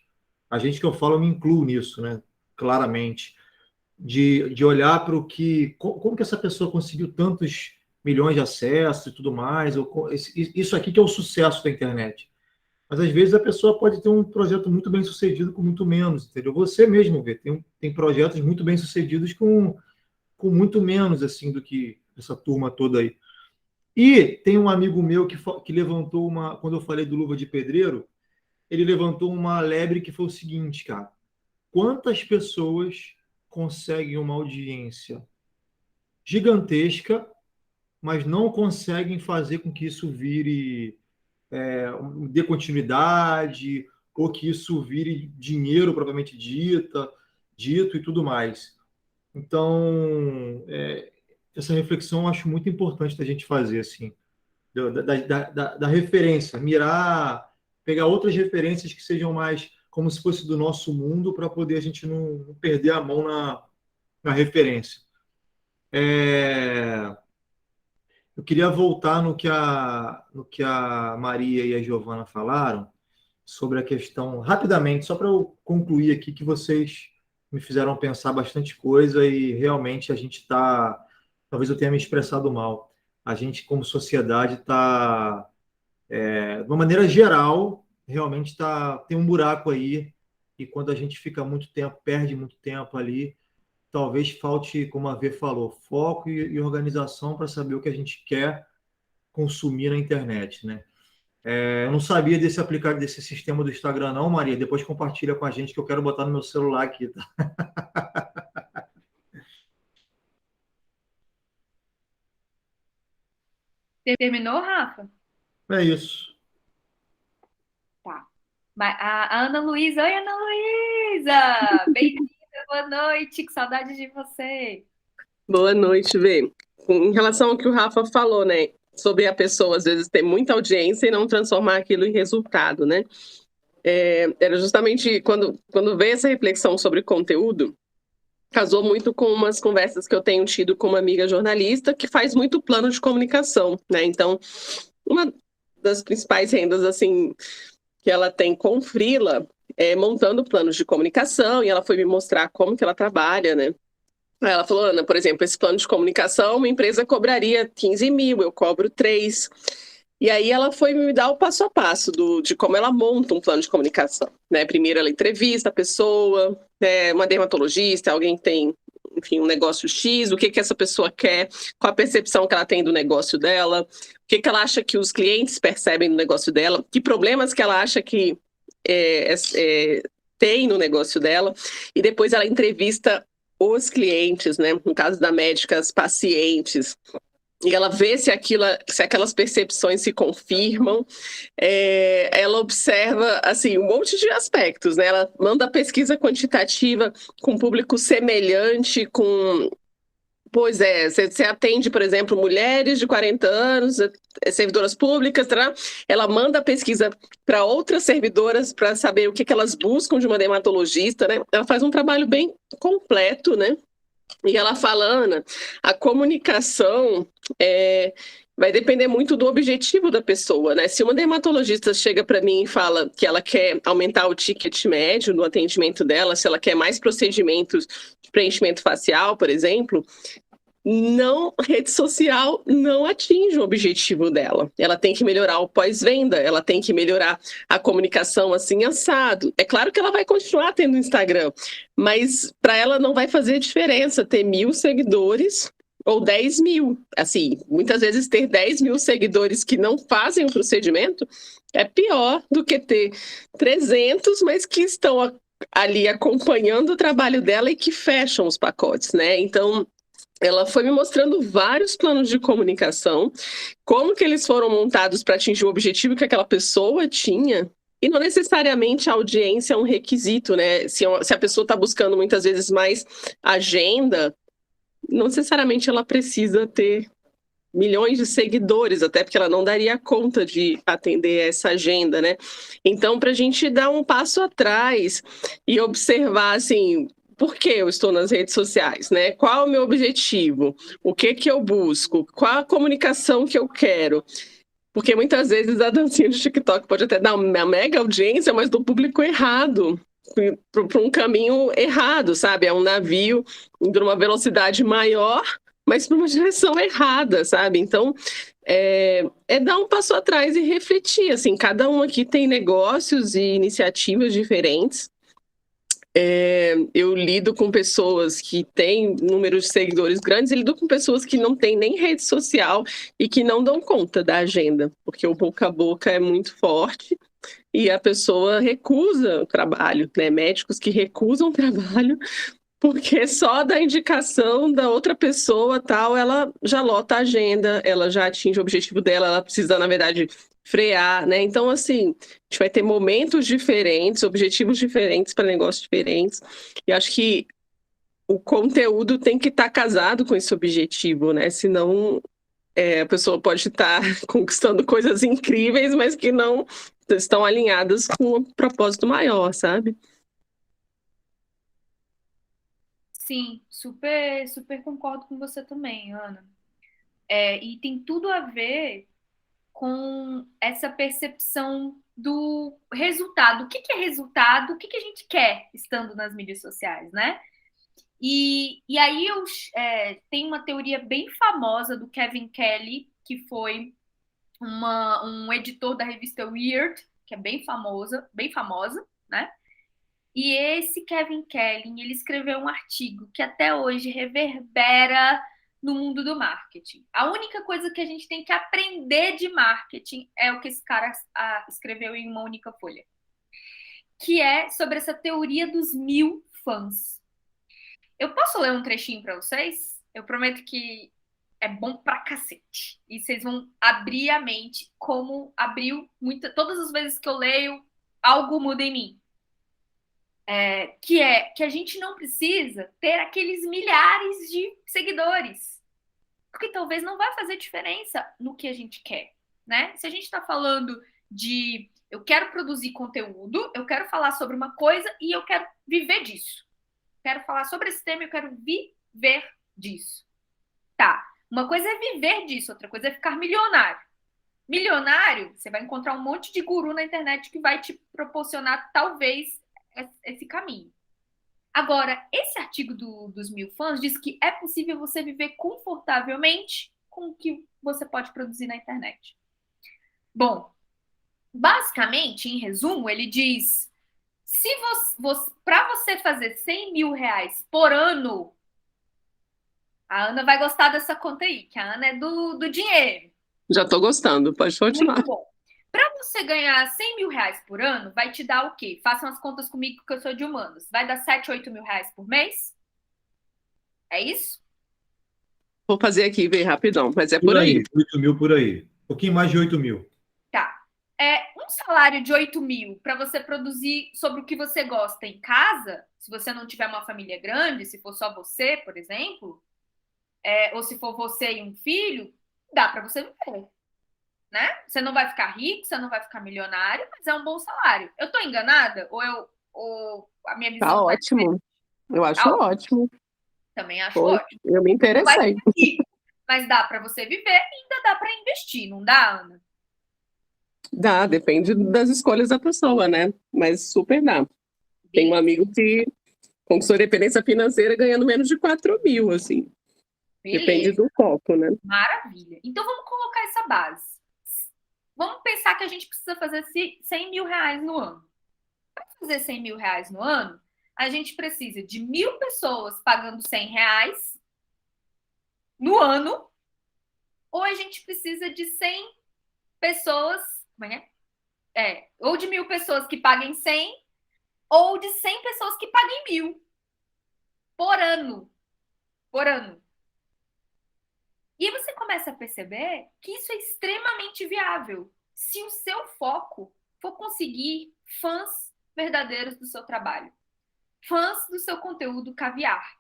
A gente que eu falo, eu me incluo nisso, né? Claramente. De olhar para o que... Como que essa pessoa conseguiu tantos milhões de acessos e tudo mais? Isso aqui que é o sucesso da internet. Mas, às vezes, a pessoa pode ter um projeto muito bem sucedido com muito menos, entendeu? Você mesmo, Vê, tem projetos muito bem sucedidos com muito menos, assim, do que essa turma toda aí. E tem um amigo meu que levantou uma... Quando eu falei do Luva de Pedreiro, ele levantou uma lebre que foi o seguinte, cara. Quantas pessoas conseguem uma audiência gigantesca, mas não conseguem fazer com que isso vire dê continuidade, ou que isso vire dinheiro propriamente dito e tudo mais. Então, essa reflexão eu acho muito importante da gente fazer, assim, da referência, pegar outras referências que sejam mais como se fosse do nosso mundo, para poder a gente não perder a mão na referência. Eu queria voltar no que a Maria e a Giovana falaram sobre a questão, rapidamente, só para eu concluir aqui, que vocês me fizeram pensar bastante coisa e realmente a gente está... Talvez eu tenha me expressado mal. A gente, como sociedade, está De uma maneira geral, realmente tem um buraco aí, e quando a gente fica muito tempo, perde muito tempo ali, talvez falte, como a V falou, foco e organização para saber o que a gente quer consumir na internet, né? Eu não sabia desse aplicativo, desse sistema do Instagram, não, Maria. Depois compartilha com a gente que eu quero botar no meu celular aqui, tá? Terminou, Rafa? É isso. Tá. A Ana Luísa. Oi, Ana Luísa! Bem-vinda, boa noite, que saudade de você. Boa noite, Vê. Em relação ao que o Rafa falou, né? Sobre a pessoa, às vezes, ter muita audiência e não transformar aquilo em resultado, né? Era justamente quando veio essa reflexão sobre conteúdo, casou muito com umas conversas que eu tenho tido com uma amiga jornalista que faz muito plano de comunicação, né? Então, uma das principais rendas, assim, que ela tem com freela é montando planos de comunicação, e ela foi me mostrar como que ela trabalha, né? Ela falou, Ana, por exemplo, esse plano de comunicação, uma empresa cobraria 15 mil, eu cobro 3. E aí ela foi me dar o passo a passo de como ela monta um plano de comunicação, né? Primeiro ela entrevista a pessoa, uma dermatologista, alguém que tem, enfim, um negócio X, o que essa pessoa quer, qual a percepção que ela tem do negócio dela, o que ela acha que os clientes percebem do negócio dela, que problemas que ela acha que tem no negócio dela, e depois ela entrevista os clientes, né? No caso da médica, as pacientes, e ela vê se aquelas percepções se confirmam. Ela observa assim um monte de aspectos, né? Ela manda pesquisa quantitativa com público semelhante, você atende, por exemplo, mulheres de 40 anos, servidoras públicas, tá? Ela manda a pesquisa para outras servidoras para saber o que elas buscam de uma dermatologista, né? Ela faz um trabalho bem completo, né? E ela fala, Ana, a comunicação vai depender muito do objetivo da pessoa, né? Se uma dermatologista chega para mim e fala que ela quer aumentar o ticket médio no atendimento dela, se ela quer mais procedimentos de preenchimento facial, por exemplo, rede social não atinge o objetivo dela. Ela tem que melhorar o pós-venda, ela tem que melhorar a comunicação assim assado. É claro que ela vai continuar tendo Instagram, mas para ela não vai fazer diferença ter 1.000 seguidores ou 10 mil. Assim, muitas vezes ter 10 mil seguidores que não fazem o procedimento é pior do que ter 300, mas que estão ali acompanhando o trabalho dela e que fecham os pacotes, né? Então, ela foi me mostrando vários planos de comunicação, como que eles foram montados para atingir o objetivo que aquela pessoa tinha, e não necessariamente a audiência é um requisito, né? Se a pessoa está buscando muitas vezes mais agenda, não necessariamente ela precisa ter milhões de seguidores, até porque ela não daria conta de atender essa agenda, né? Então, para a gente dar um passo atrás e observar, assim, por que eu estou nas redes sociais, né? Qual é o meu objetivo? O que eu busco? Qual a comunicação que eu quero? Porque muitas vezes a dancinha de TikTok pode até dar uma mega audiência, mas do público errado, para um caminho errado, sabe? É um navio indo numa velocidade maior, mas para uma direção errada, sabe? Então, dar um passo atrás e refletir, assim, cada um aqui tem negócios e iniciativas diferentes. Eu lido com pessoas que têm números de seguidores grandes e lido com pessoas que não têm nem rede social e que não dão conta da agenda, porque o boca a boca é muito forte e a pessoa recusa o trabalho, né? Médicos que recusam o trabalho porque só da indicação da outra pessoa, tal, ela já lota a agenda, ela já atinge o objetivo dela, ela precisa, na verdade, frear, né? Então, assim, a gente vai ter momentos diferentes, objetivos diferentes para negócios diferentes, e acho que o conteúdo tem que estar casado com esse objetivo, né? Senão a pessoa pode estar conquistando coisas incríveis, mas que não estão alinhadas com um propósito maior, sabe? Sim, super, super concordo com você também, Ana. E tem tudo a ver com essa percepção do resultado. O que é resultado? O que a gente quer estando nas mídias sociais, né? E aí tem uma teoria bem famosa do Kevin Kelly, que foi um editor da revista Weird, que é bem famosa, né? E esse Kevin Kelly, ele escreveu um artigo que até hoje reverbera no mundo do marketing. A única coisa que a gente tem que aprender de marketing é o que esse cara escreveu em uma única folha, que é sobre essa teoria dos 1000 fãs. Eu posso ler um trechinho para vocês? Eu prometo que é bom pra cacete. E vocês vão abrir a mente, como abriu todas as vezes que eu leio, algo muda em mim. Que a gente não precisa ter aqueles milhares de seguidores, porque talvez não vai fazer diferença no que a gente quer, né? Se a gente está falando de eu quero produzir conteúdo, eu quero falar sobre uma coisa e eu quero viver disso. Quero falar sobre esse tema e eu quero viver disso. Tá, uma coisa é viver disso, outra coisa é ficar milionário. Milionário, você vai encontrar um monte de guru na internet que vai te proporcionar, talvez, esse caminho. Agora, esse artigo dos 1000 fãs diz que é possível você viver confortavelmente com o que você pode produzir na internet. Bom, basicamente, em resumo, ele diz: se para você fazer 100 mil reais por ano, a Ana vai gostar dessa conta aí, que a Ana é do dinheiro. Já estou gostando, pode continuar. Muito bom. Para você ganhar 100 mil reais por ano, vai te dar o quê? Façam as contas comigo, que eu sou de humanos. Vai dar 7, 8 mil reais por mês? É isso? Vou fazer aqui, bem rapidão, mas é por aí. 8 mil por aí. Um pouquinho mais de 8 mil. Tá. Um salário de 8 mil para você produzir sobre o que você gosta em casa, se você não tiver uma família grande, se for só você, por exemplo, ou se for você e um filho, dá para você viver. Né? Você não vai ficar rico, você não vai ficar milionário, mas é um bom salário. Eu tô enganada? Ou a minha visão... Tá ótimo. Eu acho ótimo. Também acho ótimo. Eu me interessei. Mas dá para você viver e ainda dá para investir, não dá, Ana? Dá, depende das escolhas da pessoa, né? Mas super dá. Tem um amigo que conquistou independência financeira ganhando menos de 4 mil, assim. Beleza. Depende do foco, né? Maravilha. Então vamos colocar essa base. Vamos pensar que a gente precisa fazer 100 mil reais no ano. Para fazer 100 mil reais no ano, a gente precisa de 1000 pessoas pagando 100 reais no ano, ou a gente precisa de 100 pessoas, ou de 1000 pessoas que paguem 100, ou de 100 pessoas que paguem 1000 por ano. Por ano. E aí você começa a perceber que isso é extremamente viável se o seu foco for conseguir fãs verdadeiros do seu trabalho, fãs do seu conteúdo caviar.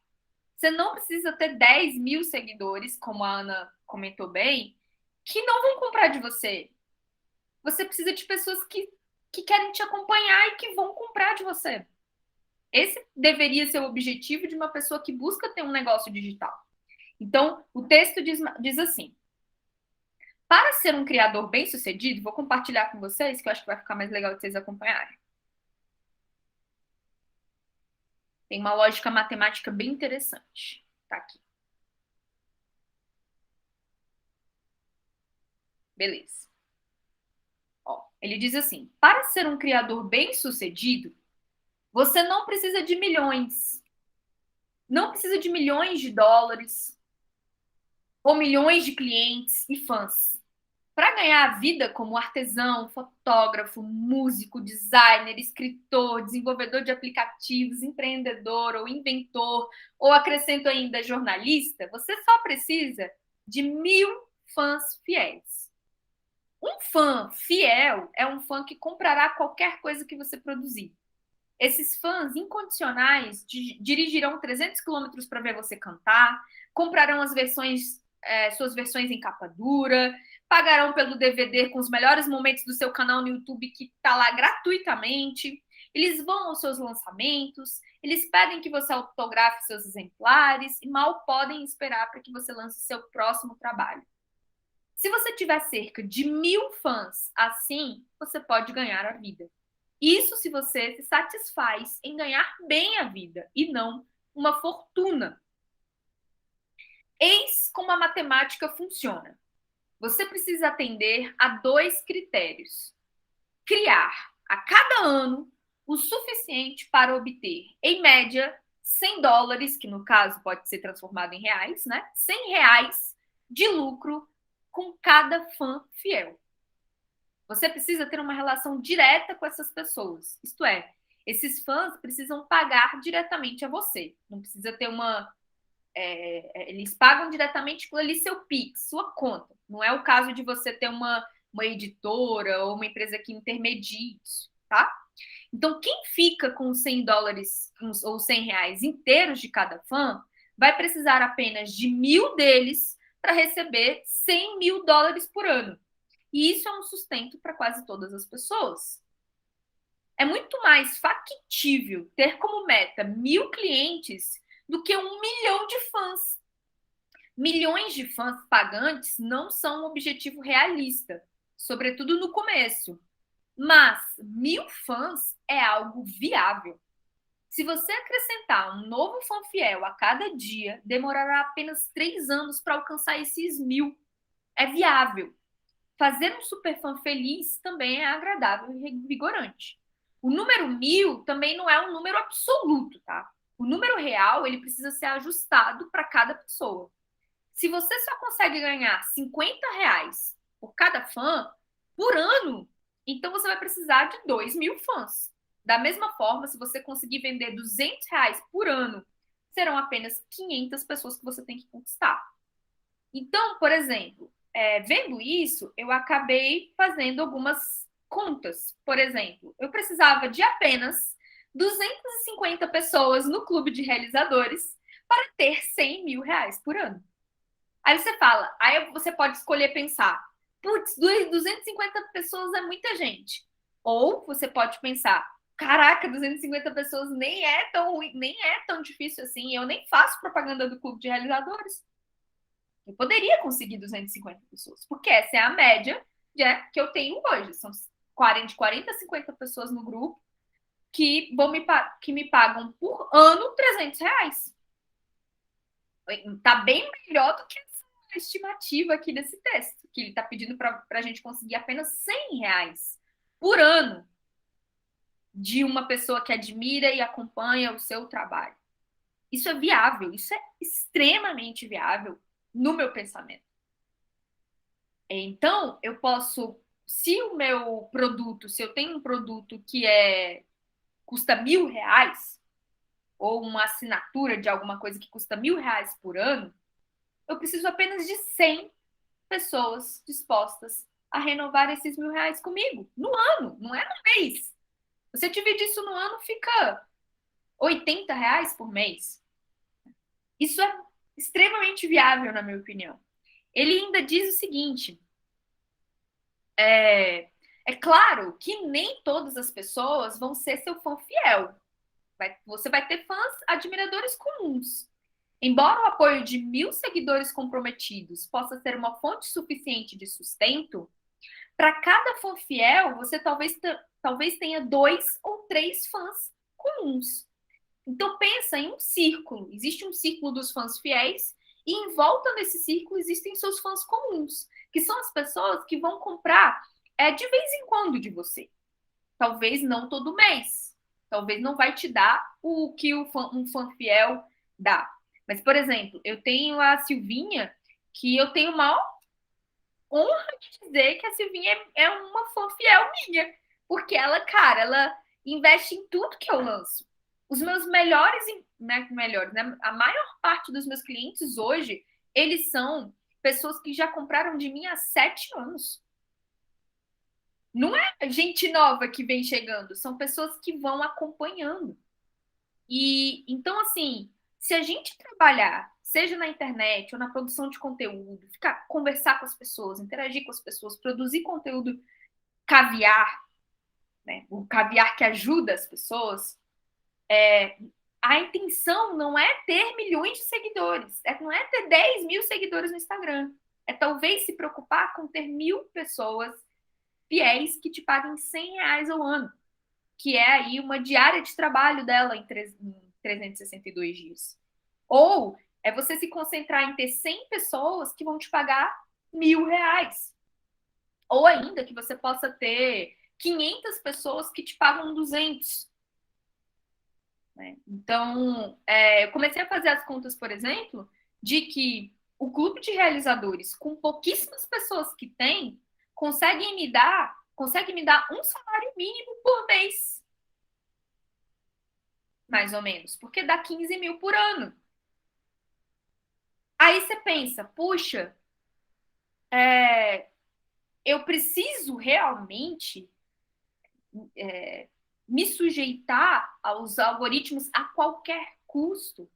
Você não precisa ter 10 mil seguidores, como a Ana comentou bem, que não vão comprar de você. Você precisa de pessoas que querem te acompanhar e que vão comprar de você. Esse deveria ser o objetivo de uma pessoa que busca ter um negócio digital. Então, o texto diz assim: para ser um criador bem-sucedido, vou compartilhar com vocês, que eu acho que vai ficar mais legal de vocês acompanharem. Tem uma lógica matemática bem interessante. Tá aqui. Beleza. Ele diz assim: para ser um criador bem-sucedido, você não precisa de milhões. Não precisa de milhões de dólares ou milhões de clientes e fãs. Para ganhar a vida como artesão, fotógrafo, músico, designer, escritor, desenvolvedor de aplicativos, empreendedor ou inventor, ou acrescento ainda jornalista, você só precisa de 1000 fãs fiéis. Um fã fiel é um fã que comprará qualquer coisa que você produzir. Esses fãs incondicionais dirigirão 300 quilômetros para ver você cantar, comprarão suas versões em capa dura, pagarão pelo DVD com os melhores momentos do seu canal no YouTube que está lá gratuitamente, eles vão aos seus lançamentos, eles pedem que você autografe seus exemplares e mal podem esperar para que você lance seu próximo trabalho. Se você tiver cerca de 1000 fãs assim, você pode ganhar a vida. Isso se você se satisfaz em ganhar bem a vida e não uma fortuna. Eis como a matemática funciona. você precisa atender a 2 critérios. Criar, a cada ano, o suficiente para obter, em média, $100, que no caso pode ser transformado em reais, né? R$100 de lucro com cada fã fiel. Você precisa ter uma relação direta com essas pessoas. Isto é, esses fãs precisam pagar diretamente a você. Não precisa ter eles pagam diretamente ali seu Pix, sua conta. Não é o caso de você ter uma editora ou uma empresa que intermedie isso, tá? Então, quem fica com $100 ou R$100 inteiros de cada fã vai precisar apenas de 1.000 deles para receber $100 mil por ano. E isso é um sustento para quase todas as pessoas. É muito mais factível ter como meta 1.000 clientes do que 1 milhão de fãs. Milhões de fãs pagantes não são um objetivo realista, sobretudo no começo. Mas 1.000 fãs é algo viável. Se você acrescentar um novo fã fiel a cada dia, demorará apenas 3 anos para alcançar esses 1.000. É viável. Fazer um superfã feliz também é agradável e revigorante. O número 1.000 também não é um número absoluto, tá? O número real, ele precisa ser ajustado para cada pessoa. Se você só consegue ganhar R$50 por cada fã por ano, então você vai precisar de 2.000 fãs. Da mesma forma, se você conseguir vender R$200 por ano, serão apenas 500 pessoas que você tem que conquistar. Então, por exemplo, vendo isso, eu acabei fazendo algumas contas. Por exemplo, eu precisava de apenas 250 pessoas no clube de realizadores para ter R$100 mil por ano. Aí você pode escolher pensar, putz, 250 pessoas é muita gente. Ou você pode pensar, caraca, 250 pessoas nem é tão ruim, nem é tão difícil assim, eu nem faço propaganda do clube de realizadores. Eu poderia conseguir 250 pessoas, porque essa é a média que eu tenho hoje. São de 40 a 50 pessoas no grupo que me pagam por ano R$300. Tá bem melhor do que essa estimativa aqui desse texto, que ele está pedindo para a gente conseguir apenas R$100 por ano de uma pessoa que admira e acompanha o seu trabalho. Isso é viável, isso é extremamente viável no meu pensamento. Então, eu posso, se eu tenho um produto que custa R$1.000, ou uma assinatura de alguma coisa que custa R$1.000 por ano, eu preciso apenas de 100 pessoas dispostas a renovar esses R$1.000 comigo, no ano, não é no mês. Você divide isso no ano, fica R$80 por mês. Isso é extremamente viável, na minha opinião. Ele ainda diz o seguinte, é claro que nem todas as pessoas vão ser seu fã fiel. Você vai ter fãs admiradores comuns. Embora o apoio de 1.000 seguidores comprometidos possa ser uma fonte suficiente de sustento, para cada fã fiel, você talvez tenha 2 ou 3 fãs comuns. Então, pensa em um círculo. Existe um círculo dos fãs fiéis e em volta desse círculo existem seus fãs comuns, que são as pessoas que vão comprar de vez em quando de você. Talvez não todo mês. Talvez não vai te dar o que um fã fiel dá. Mas, por exemplo, eu tenho a Silvinha, que eu tenho uma honra de dizer que a Silvinha é uma fã fiel minha. Porque ela investe em tudo que eu lanço. Os meus melhores, né? A maior parte dos meus clientes hoje, eles são pessoas que já compraram de mim há 7 anos. Não é gente nova que vem chegando, são pessoas que vão acompanhando. E então, assim, se a gente trabalhar, seja na internet ou na produção de conteúdo, conversar com as pessoas, interagir com as pessoas, produzir conteúdo caviar, né? O caviar que ajuda as pessoas, a intenção não é ter milhões de seguidores, não é ter 10 mil seguidores no Instagram, é talvez se preocupar com ter 1.000 pessoas fiéis que te paguem R$100 ao ano, que é aí uma diária de trabalho dela em 362 dias. Ou é você se concentrar em ter 100 pessoas que vão te pagar R$ 1.000. Ou ainda que você possa ter 500 pessoas que te pagam 200. Né? Então, eu comecei a fazer as contas, por exemplo, de que o clube de realizadores, com pouquíssimas pessoas que tem, consegue me dar um salário mínimo por mês. Mais ou menos. Porque dá 15 mil por ano. Aí você pensa, puxa, eu preciso realmente me sujeitar aos algoritmos a qualquer custo?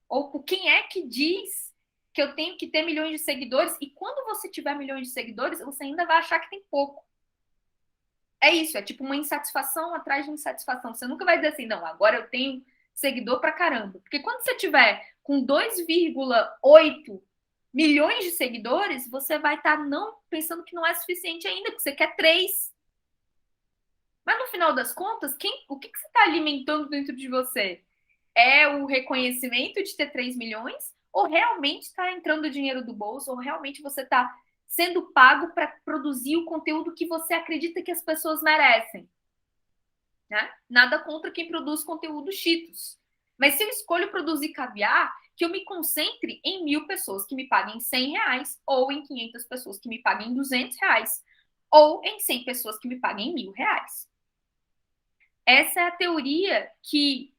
Ou quem é que diz que eu tenho que ter milhões de seguidores? E quando você tiver milhões de seguidores, você ainda vai achar que tem pouco. É isso, é tipo uma insatisfação atrás de insatisfação. Você nunca vai dizer assim, não, agora eu tenho seguidor pra caramba. Porque quando você tiver com 2,8 milhões de seguidores, você vai estar não pensando que não é suficiente ainda, porque você quer 3. Mas no final das contas, o que você está alimentando dentro de você? É o reconhecimento de ter 3 milhões? Ou realmente está entrando dinheiro do bolso? Ou realmente você está sendo pago para produzir o conteúdo que você acredita que as pessoas merecem? Né? Nada contra quem produz conteúdo cheetos. Mas se eu escolho produzir caviar, que eu me concentre em 1.000 pessoas que me paguem R$ 100, ou em 500 pessoas que me paguem R$ 200, ou em 100 pessoas que me paguem R$ 1.000. Essa é a teoria que,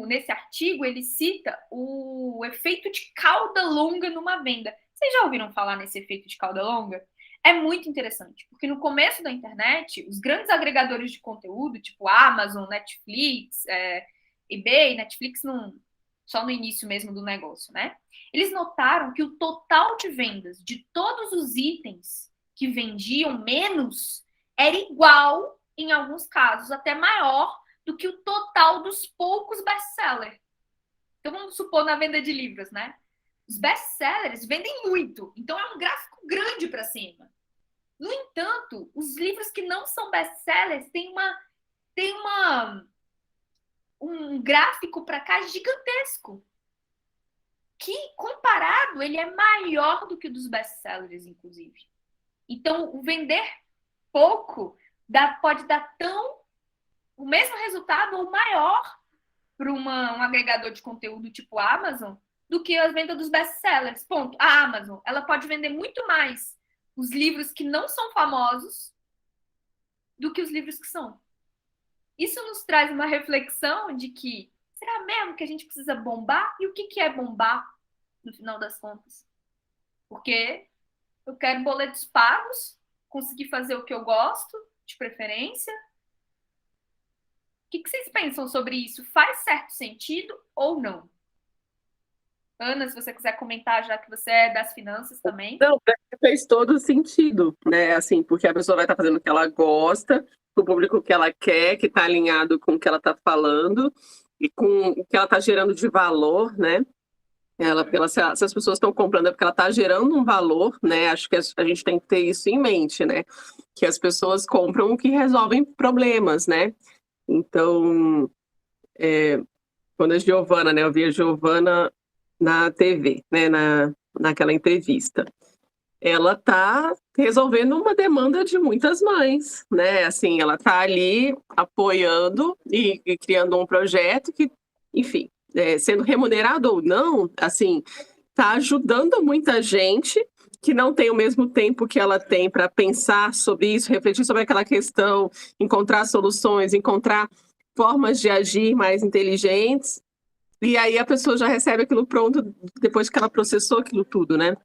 nesse artigo, ele cita o efeito de cauda longa numa venda. Vocês já ouviram falar nesse efeito de cauda longa? É muito interessante, porque no começo da internet, os grandes agregadores de conteúdo, tipo Amazon, Netflix, eBay, Netflix só no início mesmo do negócio, né? Eles notaram que o total de vendas de todos os itens que vendiam menos era igual, em alguns casos, até maior do que o total dos poucos best-sellers. Então, vamos supor na venda de livros, né? Os best-sellers vendem muito, então é um gráfico grande para cima. No entanto, os livros que não são best-sellers têm um gráfico para cá gigantesco, que, comparado, ele é maior do que o dos best-sellers, inclusive. Então, o vender pouco pode dar o mesmo resultado ou maior para um agregador de conteúdo tipo Amazon do que a venda dos best-sellers. Ponto. A Amazon, ela pode vender muito mais os livros que não são famosos do que os livros que são. Isso nos traz uma reflexão de que, será mesmo que a gente precisa bombar? E o que é bombar, no final das contas? Porque eu quero boletos pagos, conseguir fazer o que eu gosto, de preferência. O que vocês pensam sobre isso? Faz certo sentido ou não? Ana, se você quiser comentar, já que você é das finanças também. Não, fez todo sentido, né? Assim, porque a pessoa vai estar fazendo o que ela gosta, o público que ela quer, que está alinhado com o que ela está falando e com o que ela está gerando de valor, né? Se as pessoas estão comprando é porque ela está gerando um valor, né? Acho que a gente tem que ter isso em mente, né? Que as pessoas compram o que resolvem problemas, né? Então, quando a Giovana, né? Eu vi a Giovana na TV, né? Naquela entrevista. Ela está resolvendo uma demanda de muitas mães, né? Assim, ela está ali apoiando e criando um projeto que, enfim, sendo remunerado ou não, assim, está ajudando muita gente que não tem o mesmo tempo que ela tem para pensar sobre isso, refletir sobre aquela questão, encontrar soluções, encontrar formas de agir mais inteligentes. E aí a pessoa já recebe aquilo pronto depois que ela processou aquilo tudo, né?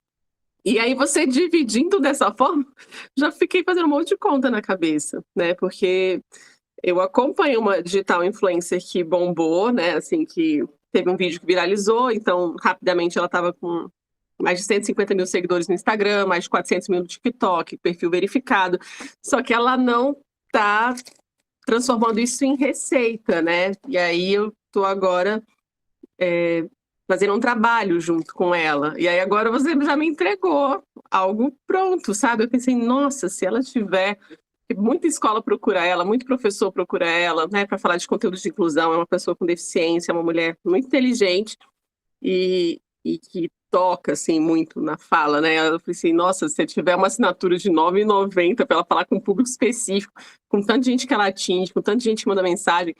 E aí você dividindo dessa forma, já fiquei fazendo um monte de conta na cabeça, né? Porque eu acompanho uma digital influencer que bombou, né? Assim, que teve um vídeo que viralizou, então rapidamente ela estava com mais de 150 mil seguidores no Instagram, mais de 400 mil no TikTok, perfil verificado. Só que ela não está transformando isso em receita, né? E aí eu estou agora fazendo um trabalho junto com ela. E aí agora você já me entregou algo pronto, sabe? Eu pensei, nossa, se ela tiver... Muita escola procura ela, muito professor procura ela, né, para falar de conteúdo de inclusão. É uma pessoa com deficiência, é uma mulher muito inteligente e que toca, assim, muito na fala, né? Eu falei assim, nossa, se tiver uma assinatura de R$ 9,90 para ela falar com um público específico, com tanta gente que ela atinge, com tanta gente que manda mensagem,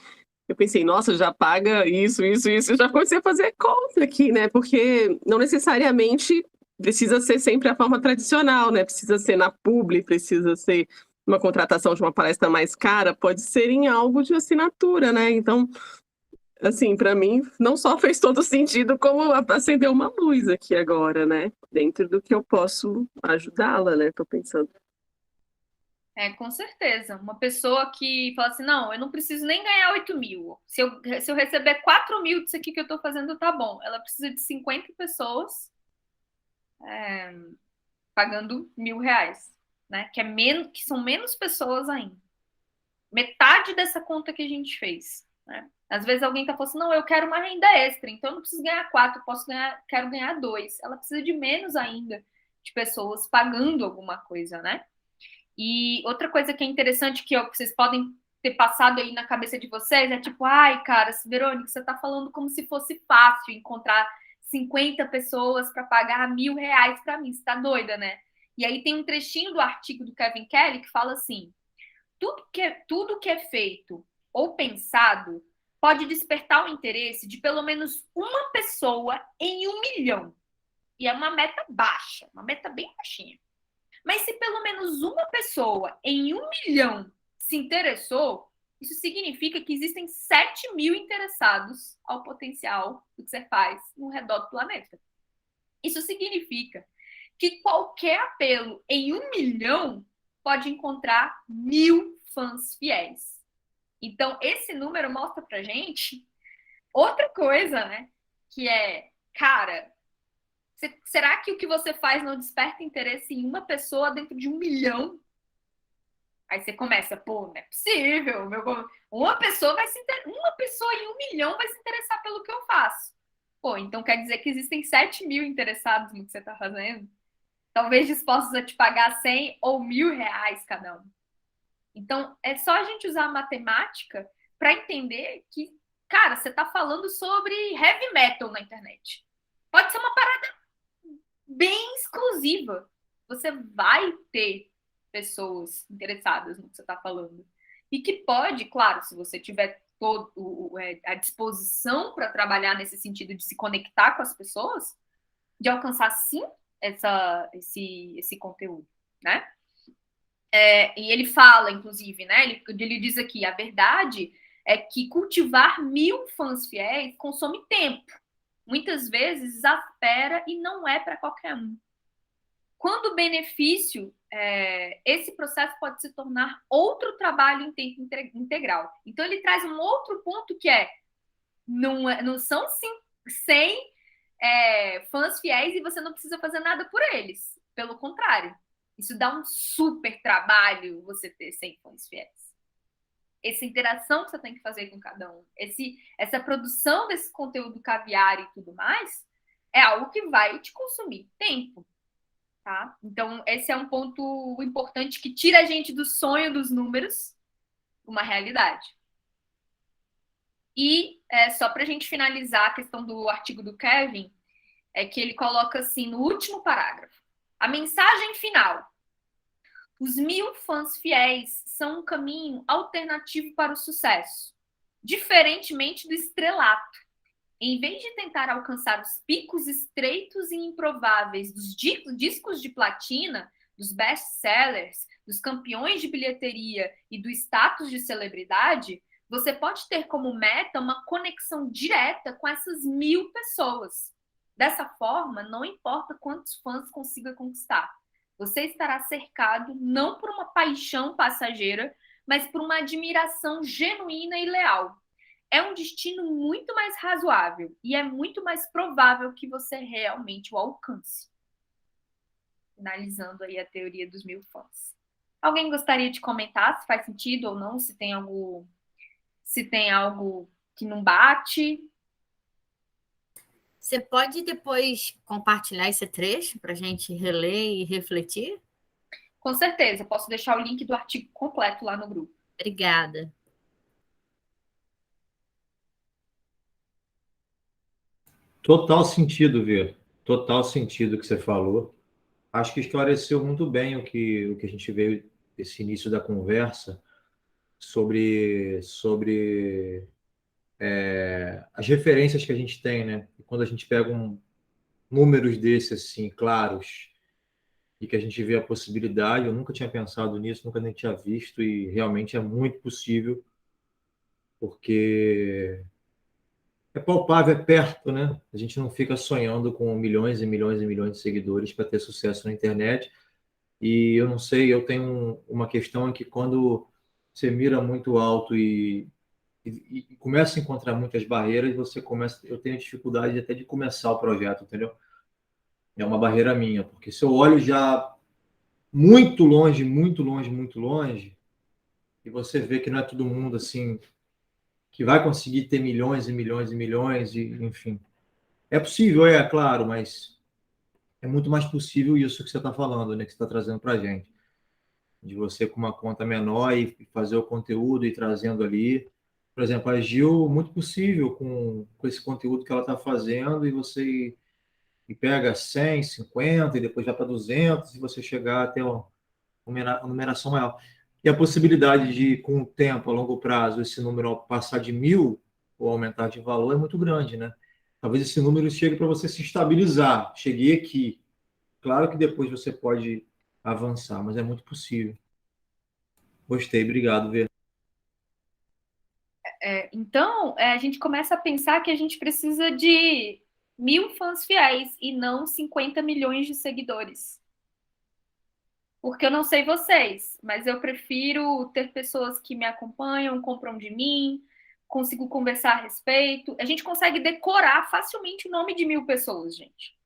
eu pensei, nossa, já paga isso. Eu já comecei a fazer conta aqui, né? Porque não necessariamente precisa ser sempre a forma tradicional, né? Precisa ser na publi, precisa ser uma contratação de uma palestra mais cara, pode ser em algo de assinatura, né? Então, assim, para mim, não só fez todo sentido, como acendeu uma luz aqui agora, né? Dentro do que eu posso ajudá-la, né? Tô pensando. Com certeza. Uma pessoa que fala assim, não, eu não preciso nem ganhar 8 mil. Se eu receber 4 mil disso aqui que eu estou fazendo, tá bom. Ela precisa de 50 pessoas pagando R$ 1.000, né? Que são menos pessoas ainda. Metade dessa conta que a gente fez, né? Às vezes alguém tá falando assim, não, eu quero uma renda extra, então eu não preciso ganhar 4, quero ganhar 2. Ela precisa de menos ainda de pessoas pagando alguma coisa, né? E outra coisa que é interessante que vocês podem ter passado aí na cabeça de vocês é tipo, ai, cara, Verônica, você tá falando como se fosse fácil encontrar 50 pessoas para pagar R$ 1.000 para mim, você tá doida, né? E aí tem um trechinho do artigo do Kevin Kelly que fala assim, tudo que é feito ou pensado pode despertar o interesse de pelo menos uma pessoa em 1 milhão. E é uma meta baixa, uma meta bem baixinha. Mas se pelo menos uma pessoa em 1 milhão se interessou, isso significa que existem 7 mil interessados ao potencial do que você faz no redor do planeta. Isso significa que qualquer apelo em 1 milhão pode encontrar 1.000 fãs fiéis. Então, esse número mostra pra gente outra coisa, né? Que é, cara, será que o que você faz não desperta interesse em uma pessoa dentro de 1 milhão? Aí você começa, pô, não é possível. Uma pessoa em 1 milhão vai se interessar pelo que eu faço. Pô, então quer dizer que existem 7 mil interessados no que você está fazendo? Talvez dispostos a te pagar 100 ou R$ 1.000 cada um. Então, é só a gente usar a matemática para entender que, cara, você está falando sobre heavy metal na internet. Pode ser uma parada bem exclusiva. Você vai ter pessoas interessadas no que você está falando. E que pode, claro, se você tiver a disposição para trabalhar nesse sentido de se conectar com as pessoas, de alcançar, sim, esse conteúdo, né? E ele fala, inclusive, né? Ele diz aqui, a verdade é que cultivar 1.000 fãs fiéis consome tempo. Muitas vezes exaspera e não é para qualquer um. Quando o benefício, esse processo pode se tornar outro trabalho em tempo integral. Então, ele traz um outro ponto que não são 100 fãs fiéis e você não precisa fazer nada por eles. Pelo contrário, isso dá um super trabalho você ter 100 fãs fiéis. Essa interação que você tem que fazer com cada um, essa produção desse conteúdo caviar e tudo mais, é algo que vai te consumir tempo. Tá? Então, esse é um ponto importante que tira a gente do sonho dos números, uma realidade. E só para a gente finalizar a questão do artigo do Kevin, é que ele coloca assim no último parágrafo: a mensagem final. Os 1.000 fãs fiéis são um caminho alternativo para o sucesso, diferentemente do estrelato. Em vez de tentar alcançar os picos estreitos e improváveis dos discos de platina, dos best-sellers, dos campeões de bilheteria e do status de celebridade, você pode ter como meta uma conexão direta com essas 1.000 pessoas. Dessa forma, não importa quantos fãs consiga conquistar, você estará cercado não por uma paixão passageira, mas por uma admiração genuína e leal. É um destino muito mais razoável e é muito mais provável que você realmente o alcance. Finalizando aí a teoria dos 1.000 fãs. Alguém gostaria de comentar se faz sentido ou não, se tem algo que não bate? Você pode depois compartilhar esse trecho para a gente reler e refletir? Com certeza, posso deixar o link do artigo completo lá no grupo. Obrigada. Total sentido, Vê. total sentido o que você falou. Acho que esclareceu muito bem o que a gente veio, esse início da conversa, sobre as referências que a gente tem, né? E quando a gente pega números desses, assim, claros, e que a gente vê a possibilidade, eu nunca tinha pensado nisso, nunca nem tinha visto, e realmente é muito possível, porque é palpável, é perto, né? A gente não fica sonhando com milhões e milhões e milhões de seguidores para ter sucesso na internet. E eu não sei, eu tenho uma questão em que quando você mira muito alto e começa a encontrar muitas barreiras, eu tenho dificuldade até de começar o projeto, entendeu? É uma barreira minha, porque se eu olho já muito longe, muito longe, muito longe, e você vê que não é todo mundo assim que vai conseguir ter milhões e milhões e milhões, e enfim. É possível, é claro, mas é muito mais possível isso que você está falando, né? Que você está trazendo para a gente. De você com uma conta menor e fazer o conteúdo e trazendo ali. Por exemplo, a Gil, muito possível com esse conteúdo que ela está fazendo, e você e pega 100, 50, e depois vai para 200, e você chegar até uma numeração maior. E a possibilidade de, com o tempo, a longo prazo, esse número passar de 1.000 ou aumentar de valor é muito grande, né? Talvez esse número chegue para você se estabilizar. Cheguei aqui. Claro que depois você pode avançar, mas é muito possível. Gostei, obrigado, Vê. Então, a gente começa a pensar que a gente precisa de 1.000 fãs fiéis e não 50 milhões de seguidores. Porque eu não sei vocês, mas eu prefiro ter pessoas que me acompanham, compram de mim, consigo conversar a respeito. A gente consegue decorar facilmente o nome de 1.000 pessoas, gente.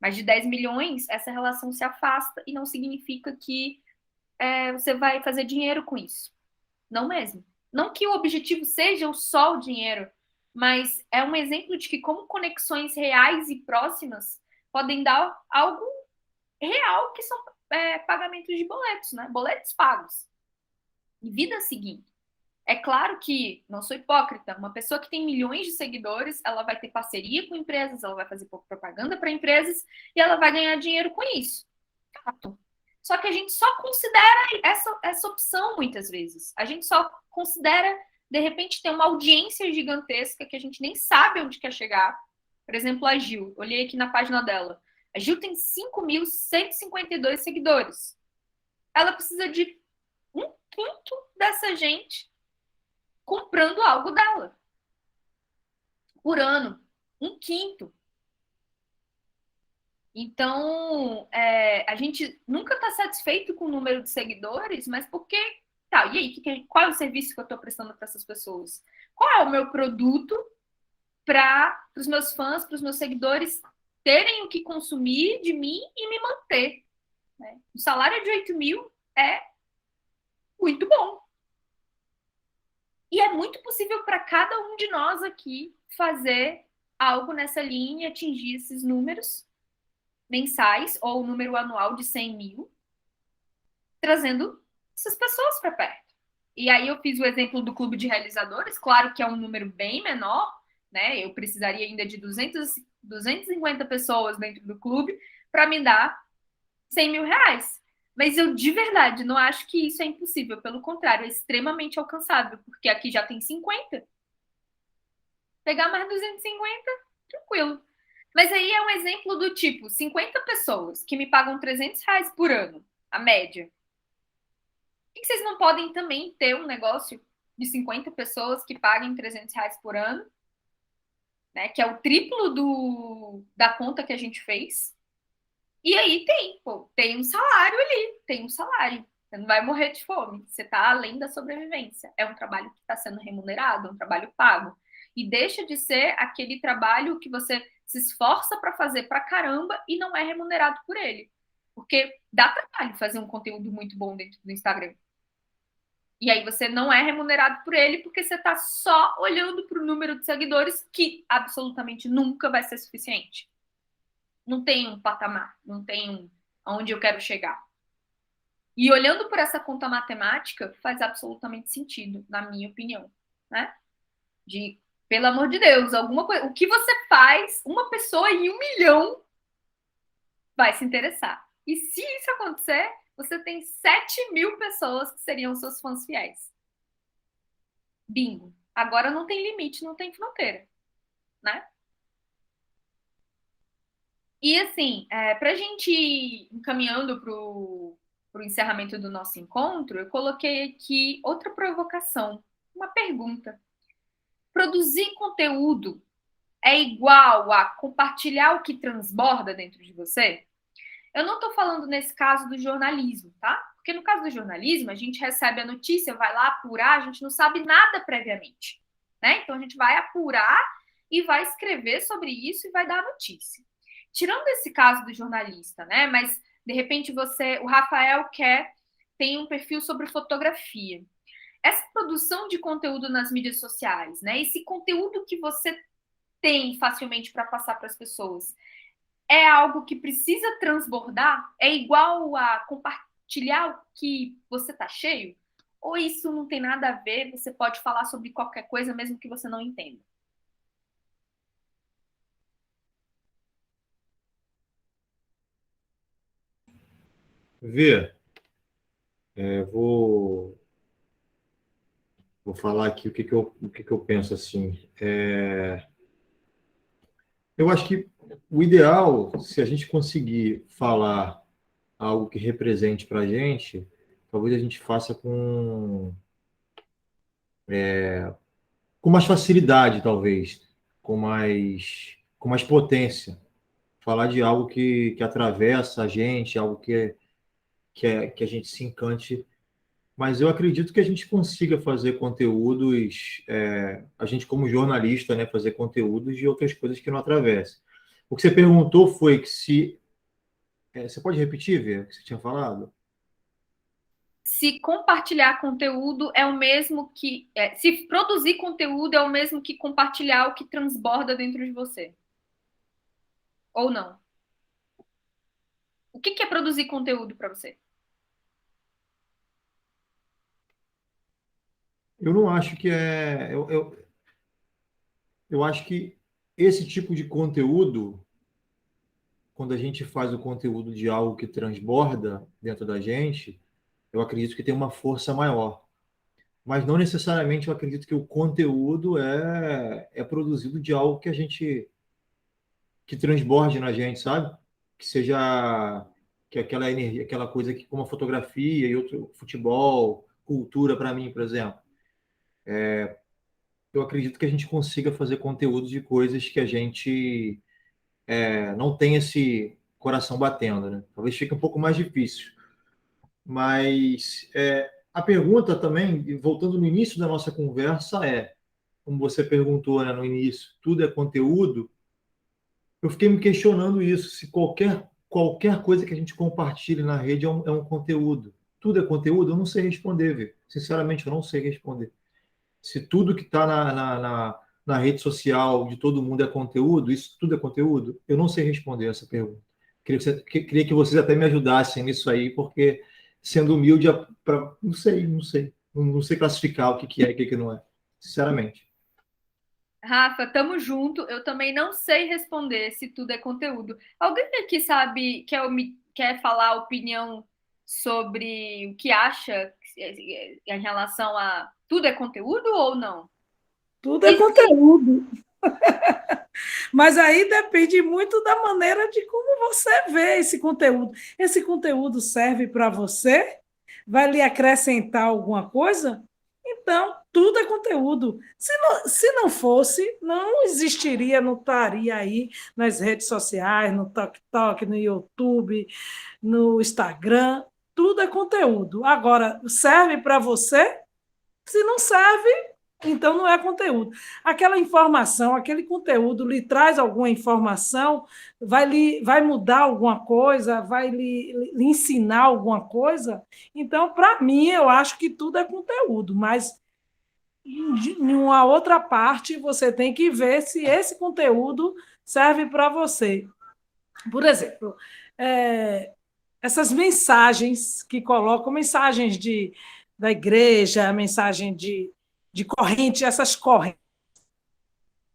Mas de 10 milhões, essa relação se afasta e não significa que você vai fazer dinheiro com isso. Não mesmo. Não que o objetivo seja só o dinheiro, mas é um exemplo de que como conexões reais e próximas podem dar algo real, que são pagamentos de boletos, né? Boletos pagos. E vida seguinte. É claro que, não sou hipócrita, uma pessoa que tem milhões de seguidores, ela vai ter parceria com empresas, ela vai fazer propaganda para empresas e ela vai ganhar dinheiro com isso. Fato. Só que a gente só considera essa opção muitas vezes. A gente só considera, de repente, ter uma audiência gigantesca que a gente nem sabe onde quer chegar. Por exemplo, a Gil. Olhei aqui na página dela. A Gil tem 5.152 seguidores. Ela precisa de 1/5 dessa gente comprando algo dela. Por ano. 1/5. Então, a gente nunca está satisfeito com o número de seguidores, mas por que? Tá, e aí, qual é o serviço que eu estou prestando para essas pessoas? Qual é o meu produto para os meus fãs, para os meus seguidores terem o que consumir de mim e me manter? Né? O salário de 8.000 é muito bom. E é muito possível para cada um de nós aqui fazer algo nessa linha e atingir esses números mensais ou o número anual de 100.000, trazendo essas pessoas para perto. E aí eu fiz o exemplo do clube de realizadores, claro que é um número bem menor, né? Eu precisaria ainda de 250 pessoas dentro do clube para me dar 100 mil reais. Mas eu, de verdade, não acho que isso é impossível. Pelo contrário, é extremamente alcançável, porque aqui já tem 50. Pegar mais 250, tranquilo. Mas aí é um exemplo do tipo, 50 pessoas que me pagam 300 reais por ano, a média. Por que vocês não podem também ter um negócio de 50 pessoas que paguem 300 reais por ano, né, que é o triplo da conta que a gente fez? E aí tem um salário ali, tem um salário. Você não vai morrer de fome, você está além da sobrevivência. É um trabalho que está sendo remunerado, é um trabalho pago. E deixa de ser aquele trabalho que você se esforça para fazer pra caramba e não é remunerado por ele. Porque dá trabalho fazer um conteúdo muito bom dentro do Instagram. E aí você não é remunerado por ele porque você está só olhando para o número de seguidores, que absolutamente nunca vai ser suficiente. Não tem um patamar, não tem aonde eu quero chegar. E olhando por essa conta matemática, faz absolutamente sentido, na minha opinião, né? De Pelo amor de Deus, alguma coisa. O que você faz, uma pessoa em 1 milhão vai se interessar. E se isso acontecer, você tem 7.000 pessoas que seriam seus fãs fiéis. Bingo. Agora não tem limite, não tem fronteira, né? E assim, para a gente ir encaminhando para o encerramento do nosso encontro, eu coloquei aqui outra provocação, uma pergunta. Produzir conteúdo é igual a compartilhar o que transborda dentro de você? Eu não estou falando nesse caso do jornalismo, tá? Porque no caso do jornalismo, a gente recebe a notícia, vai lá apurar, a gente não sabe nada previamente, né? Então a gente vai apurar e vai escrever sobre isso e vai dar a notícia. Tirando esse caso do jornalista, né? Mas de repente o Rafael tem um perfil sobre fotografia. Essa produção de conteúdo nas mídias sociais, né? Esse conteúdo que você tem facilmente para passar para as pessoas, é algo que precisa transbordar? É igual a compartilhar o que você está cheio? Ou isso não tem nada a ver, você pode falar sobre qualquer coisa, mesmo que você não entenda? Vê, vou falar aqui o que eu penso assim. Eu acho que o ideal, se a gente conseguir falar algo que represente para a gente, talvez a gente faça com mais facilidade, talvez, com mais potência. Falar de algo que atravessa a gente, algo que a gente se encante. Mas eu acredito que a gente consiga fazer conteúdos, a gente como jornalista, né, fazer conteúdos de outras coisas que não atravessem. O que você perguntou foi que se... você pode repetir, Vê, o que você tinha falado? Se compartilhar conteúdo é o mesmo que... se produzir conteúdo é o mesmo que compartilhar o que transborda dentro de você. Ou não? O que é produzir conteúdo para você? Eu não acho que é... eu acho que esse tipo de conteúdo, quando a gente faz o conteúdo de algo que transborda dentro da gente, eu acredito que tem uma força maior. Mas não necessariamente eu acredito que o conteúdo é produzido de algo que a gente que transborde na gente, sabe? Que seja que aquela energia, aquela coisa que como a fotografia e outro futebol, cultura para mim, por exemplo. Eu acredito que a gente consiga fazer conteúdo de coisas que a gente não tem esse coração batendo, né? Talvez fique um pouco mais difícil. Mas a pergunta também, voltando no início da nossa conversa, como você perguntou, né, no início, tudo é conteúdo? Eu fiquei me questionando isso, se qualquer coisa que a gente compartilhe na rede é um conteúdo. Tudo é conteúdo? Eu não sei responder, viu? Sinceramente, eu não sei responder. Se tudo que está na rede social de todo mundo é conteúdo, isso tudo é conteúdo? Eu não sei responder essa pergunta. Queria que vocês até me ajudassem nisso aí, porque sendo humilde, não sei. Não sei classificar o que é e o que não é, sinceramente. Rafa, tamo junto. Eu também não sei responder se tudo é conteúdo. Alguém aqui sabe, quer falar a opinião sobre o que acha em relação a tudo é conteúdo ou não? Tudo é conteúdo. Mas aí depende muito da maneira de como você vê esse conteúdo. Esse conteúdo serve para você? Vai lhe acrescentar alguma coisa? Então, tudo é conteúdo. Se não fosse, não existiria, não estaria aí nas redes sociais, no TikTok, no YouTube, no Instagram. Tudo é conteúdo. Agora, serve para você? Se não serve, então não é conteúdo. Aquela informação, aquele conteúdo lhe traz alguma informação, vai mudar alguma coisa, vai lhe ensinar alguma coisa. Então, para mim, eu acho que tudo é conteúdo, mas em uma outra parte você tem que ver se esse conteúdo serve para você. Por exemplo, essas mensagens que colocam, mensagens da igreja, mensagem de corrente, essas correntes.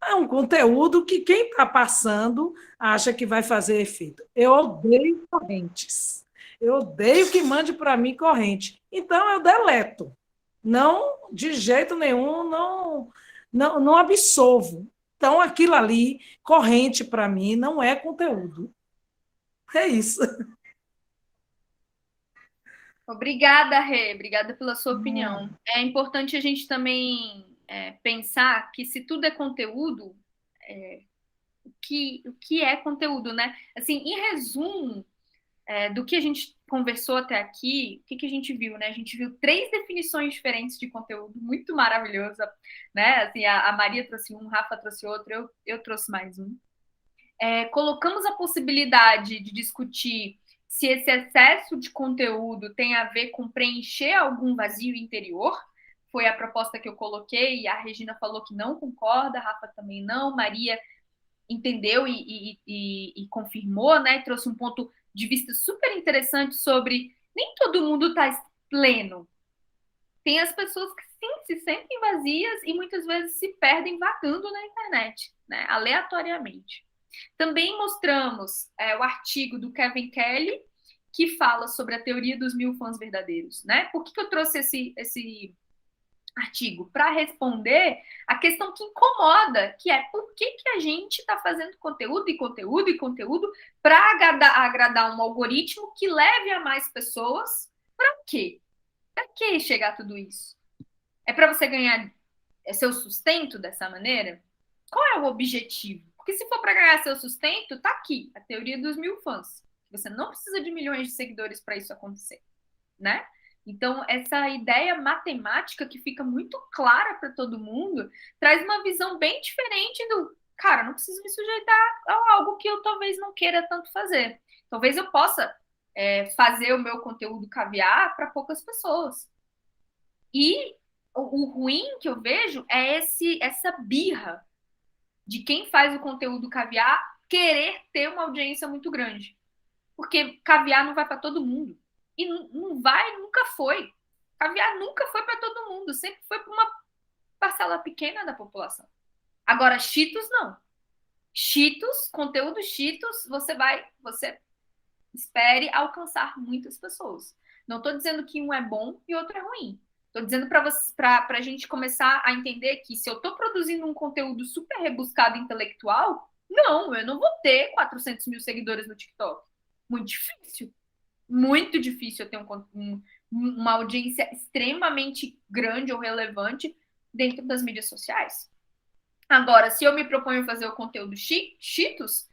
É um conteúdo que quem está passando acha que vai fazer efeito. Eu odeio correntes. Eu odeio que mande para mim corrente. Então, eu deleto. Não, de jeito nenhum, não absolvo. Então, aquilo ali, corrente para mim, não é conteúdo. É isso. Obrigada, Rê. Obrigada pela sua opinião. É importante a gente também pensar que se tudo é conteúdo, o que é conteúdo, né? Assim, em resumo, do que a gente conversou até aqui, o que a gente viu, né? A gente viu 3 definições diferentes de conteúdo, muito maravilhosa, né? Assim, a Maria trouxe um, o Rafa trouxe outro, eu trouxe mais um. Colocamos a possibilidade de discutir se esse excesso de conteúdo tem a ver com preencher algum vazio interior. Foi a proposta que eu coloquei, e a Regina falou que não concorda, a Rafa também não, Maria entendeu e confirmou, né? Trouxe um ponto de vista super interessante sobre nem todo mundo está pleno. Tem as pessoas que sim se sentem vazias e muitas vezes se perdem vagando na internet, né? Aleatoriamente. Também mostramos o artigo do Kevin Kelly, que fala sobre a teoria dos 1000 fãs verdadeiros, né? Por que eu trouxe esse artigo? Para responder a questão que incomoda, que é por que a gente está fazendo conteúdo para agradar um algoritmo que leve a mais pessoas. Para quê? Para que chegar a tudo isso? É para você ganhar seu sustento dessa maneira? Qual é o objetivo? Porque se for para ganhar seu sustento, tá aqui, a teoria dos 1000 fãs. Você não precisa de milhões de seguidores para isso acontecer, né? Então, essa ideia matemática que fica muito clara para todo mundo traz uma visão bem diferente do, cara, não preciso me sujeitar a algo que eu talvez não queira tanto fazer. Talvez eu possa fazer o meu conteúdo caviar para poucas pessoas. E o ruim que eu vejo é essa birra de quem faz o conteúdo caviar querer ter uma audiência muito grande. Porque caviar não vai para todo mundo. E não vai, nunca foi. Caviar nunca foi para todo mundo. Sempre foi para uma parcela pequena da população. Agora, Cheetos, não. Cheetos, conteúdo Cheetos, você espere alcançar muitas pessoas. Não estou dizendo que um é bom e outro é ruim. Estou dizendo para a gente começar a entender que se eu estou produzindo um conteúdo super rebuscado intelectual, não, eu não vou ter 400 mil seguidores no TikTok. Muito difícil. Muito difícil eu ter uma audiência extremamente grande ou relevante dentro das mídias sociais. Agora, se eu me proponho fazer o conteúdo Cheetos,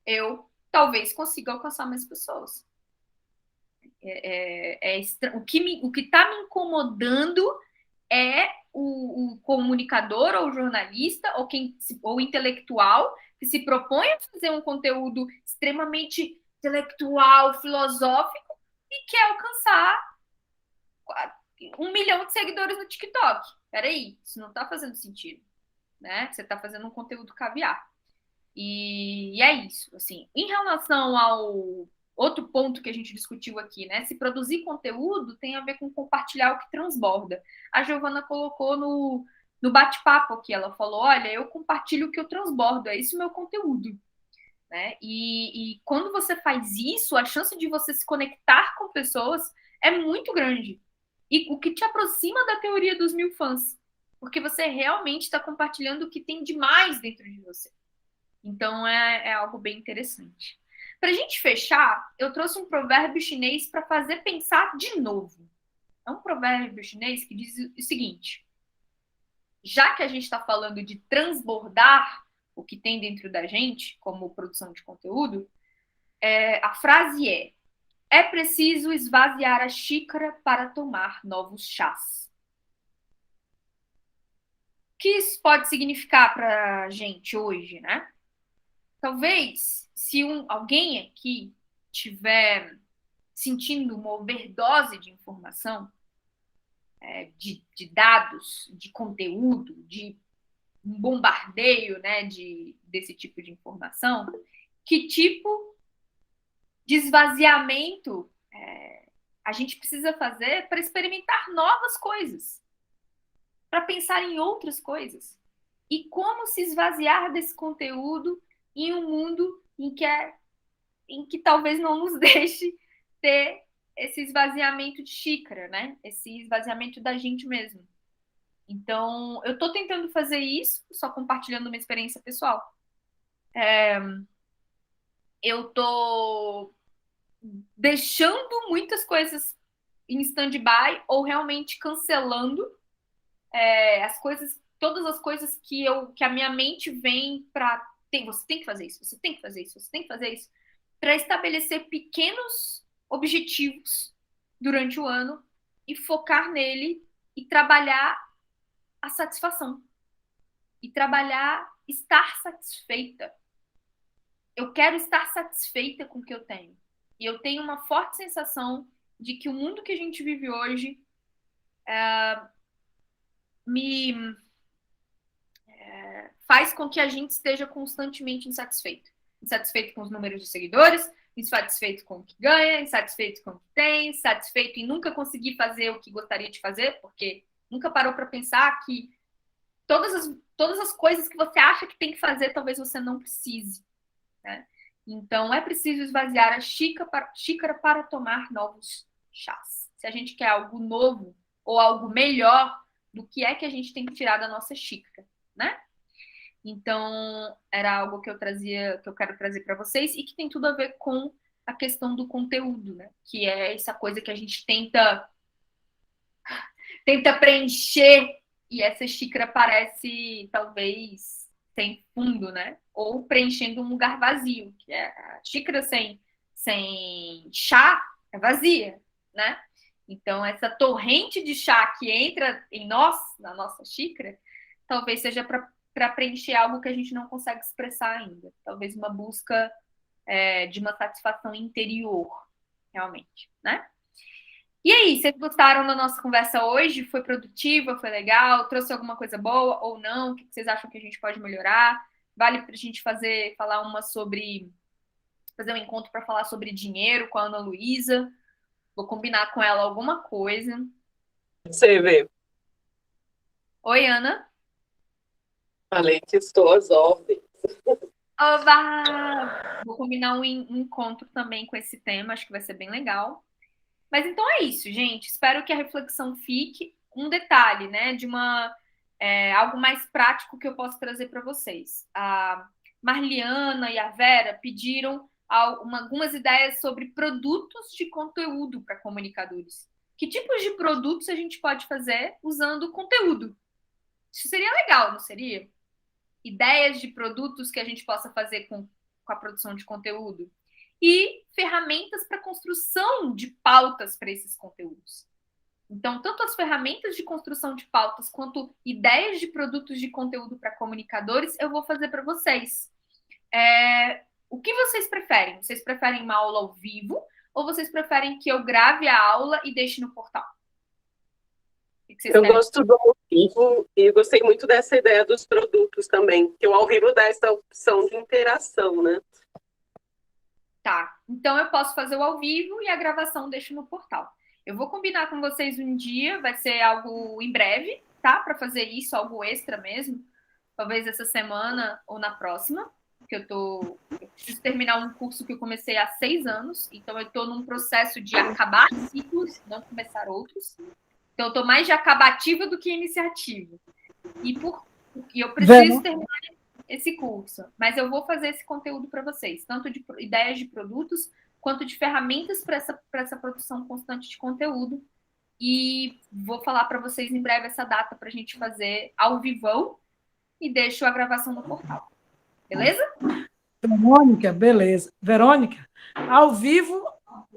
eu talvez consiga alcançar mais pessoas. O que está me incomodando é o comunicador ou o jornalista ou o intelectual que se propõe a fazer um conteúdo extremamente intelectual, filosófico e quer alcançar 1 milhão de seguidores no TikTok. Peraí, isso não está fazendo sentido, né? Você está fazendo um conteúdo caviar. E é isso, assim. Em relação ao outro ponto que a gente discutiu aqui, né? Se produzir conteúdo tem a ver com compartilhar o que transborda. A Giovana colocou no bate-papo aqui, ela falou, olha, eu compartilho o que eu transbordo, é isso o meu conteúdo. Né? E quando você faz isso, a chance de você se conectar com pessoas é muito grande. E o que te aproxima da teoria dos 1000 fãs, porque você realmente está compartilhando o que tem de mais dentro de você. Então é algo bem interessante. Para a gente fechar, eu trouxe um provérbio chinês para fazer pensar de novo. É um provérbio chinês que diz o seguinte: já que a gente está falando de transbordar o que tem dentro da gente, como produção de conteúdo, a frase é preciso esvaziar a xícara para tomar novos chás. O que isso pode significar para a gente hoje, né? Talvez, se alguém aqui estiver sentindo uma overdose de informação, de dados, de conteúdo, de um bombardeio, né, desse tipo de informação, que tipo de esvaziamento a gente precisa fazer para experimentar novas coisas, para pensar em outras coisas, e como se esvaziar desse conteúdo em um mundo em que talvez não nos deixe ter esse esvaziamento de xícara, né? Esse esvaziamento da gente mesmo. Então, eu estou tentando fazer isso, só compartilhando uma experiência pessoal. Eu estou deixando muitas coisas em stand-by ou realmente cancelando as coisas, todas as coisas que a minha mente vem para você tem que fazer isso, você tem que fazer isso, você tem que fazer isso, para estabelecer pequenos objetivos durante o ano e focar nele e trabalhar a satisfação e trabalhar estar satisfeita. Eu quero estar satisfeita com o que eu tenho. E eu tenho uma forte sensação de que o mundo que a gente vive hoje faz com que a gente esteja constantemente insatisfeito. Insatisfeito com os números de seguidores, insatisfeito com o que ganha, insatisfeito com o que tem, insatisfeito em nunca conseguir fazer o que gostaria de fazer, porque nunca parou para pensar que todas as coisas que você acha que tem que fazer, talvez você não precise. Né? Então, é preciso esvaziar a xícara para tomar novos chás. Se a gente quer algo novo ou algo melhor, do que é que a gente tem que tirar da nossa xícara, né? Então, era algo que eu quero trazer para vocês e que tem tudo a ver com a questão do conteúdo, né? Que é essa coisa que a gente tenta preencher e essa xícara parece, talvez, sem fundo, né? Ou preenchendo um lugar vazio, que é a xícara sem chá é vazia, né? Então, essa torrente de chá que entra em nós, na nossa xícara, talvez seja para preencher algo que a gente não consegue expressar ainda. Talvez uma busca de uma satisfação interior, realmente, né? E aí, vocês gostaram da nossa conversa hoje? Foi produtiva? Foi legal? Trouxe alguma coisa boa ou não? O que vocês acham que a gente pode melhorar? Vale para a gente fazer um encontro para falar sobre dinheiro com a Ana Luísa? Vou combinar com ela alguma coisa. Você vê. Oi, Ana. Falei que estou às ordens. Oba! Vou combinar um encontro também com esse tema, acho que vai ser bem legal. Mas então é isso, gente. Espero que a reflexão fique. Um detalhe, né, de algo mais prático que eu posso trazer para vocês. A Marliana e a Vera pediram algumas ideias sobre produtos de conteúdo para comunicadores. Que tipos de produtos a gente pode fazer usando conteúdo? Isso seria legal, não seria? Ideias de produtos que a gente possa fazer com a produção de conteúdo. E ferramentas para construção de pautas para esses conteúdos. Então, tanto as ferramentas de construção de pautas quanto ideias de produtos de conteúdo para comunicadores, eu vou fazer para vocês. O que vocês preferem? Vocês preferem uma aula ao vivo ou vocês preferem que eu grave a aula e deixe no portal? Eu gosto do ao vivo e gostei muito dessa ideia dos produtos também, que o ao vivo dá essa opção de interação, né? Tá, então eu posso fazer o ao vivo e a gravação deixo no portal. Eu vou combinar com vocês um dia, vai ser algo em breve, tá? Para fazer isso, algo extra mesmo. Talvez essa semana ou na próxima, porque eu preciso terminar um curso que eu comecei há 6 anos, então eu estou num processo de acabar ciclos, não começar outros. Então eu estou mais de acabativa do que iniciativa. E eu preciso terminar esse curso, mas eu vou fazer esse conteúdo para vocês, tanto de ideias de produtos, quanto de ferramentas para essa produção constante de conteúdo. E vou falar para vocês em breve essa data para a gente fazer ao vivão e deixo a gravação no portal. Beleza? Verônica, beleza. Verônica, ao vivo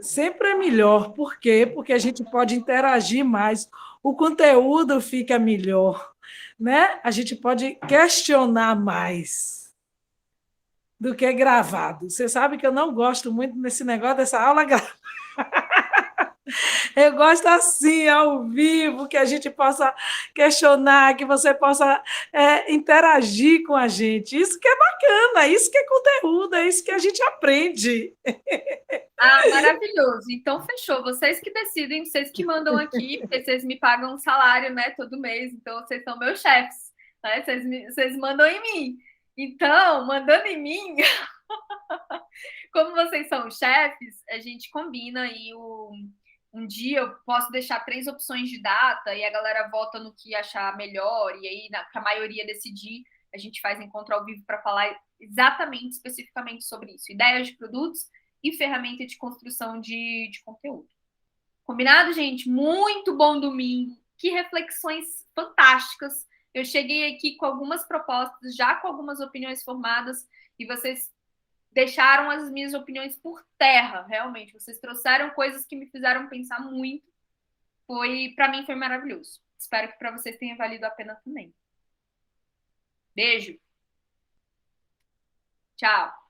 sempre é melhor. Por quê? Porque a gente pode interagir mais, o conteúdo fica melhor, né? A gente pode questionar mais do que gravado. Você sabe que eu não gosto muito desse negócio dessa aula gravada. Eu gosto assim, ao vivo, que a gente possa questionar, que você possa interagir com a gente. Isso que é bacana, isso que é conteúdo, é isso que a gente aprende. Ah, maravilhoso. Então, fechou. Vocês que decidem, vocês que mandam aqui, porque vocês me pagam um salário, né, todo mês, então vocês são meus chefes. Né? Vocês mandam em mim. Então, mandando em mim, como vocês são chefes, a gente combina aí um dia eu posso deixar 3 opções de data e a galera vota no que achar melhor, e aí, para a maioria decidir, a gente faz encontro ao vivo para falar exatamente, especificamente sobre isso. Ideias de produtos e ferramenta de construção de conteúdo. Combinado, gente? Muito bom domingo. Que reflexões fantásticas. Eu cheguei aqui com algumas propostas, já com algumas opiniões formadas, e vocês deixaram as minhas opiniões por terra, realmente. Vocês trouxeram coisas que me fizeram pensar muito. Para mim, foi maravilhoso. Espero que para vocês tenha valido a pena também. Beijo. Tchau.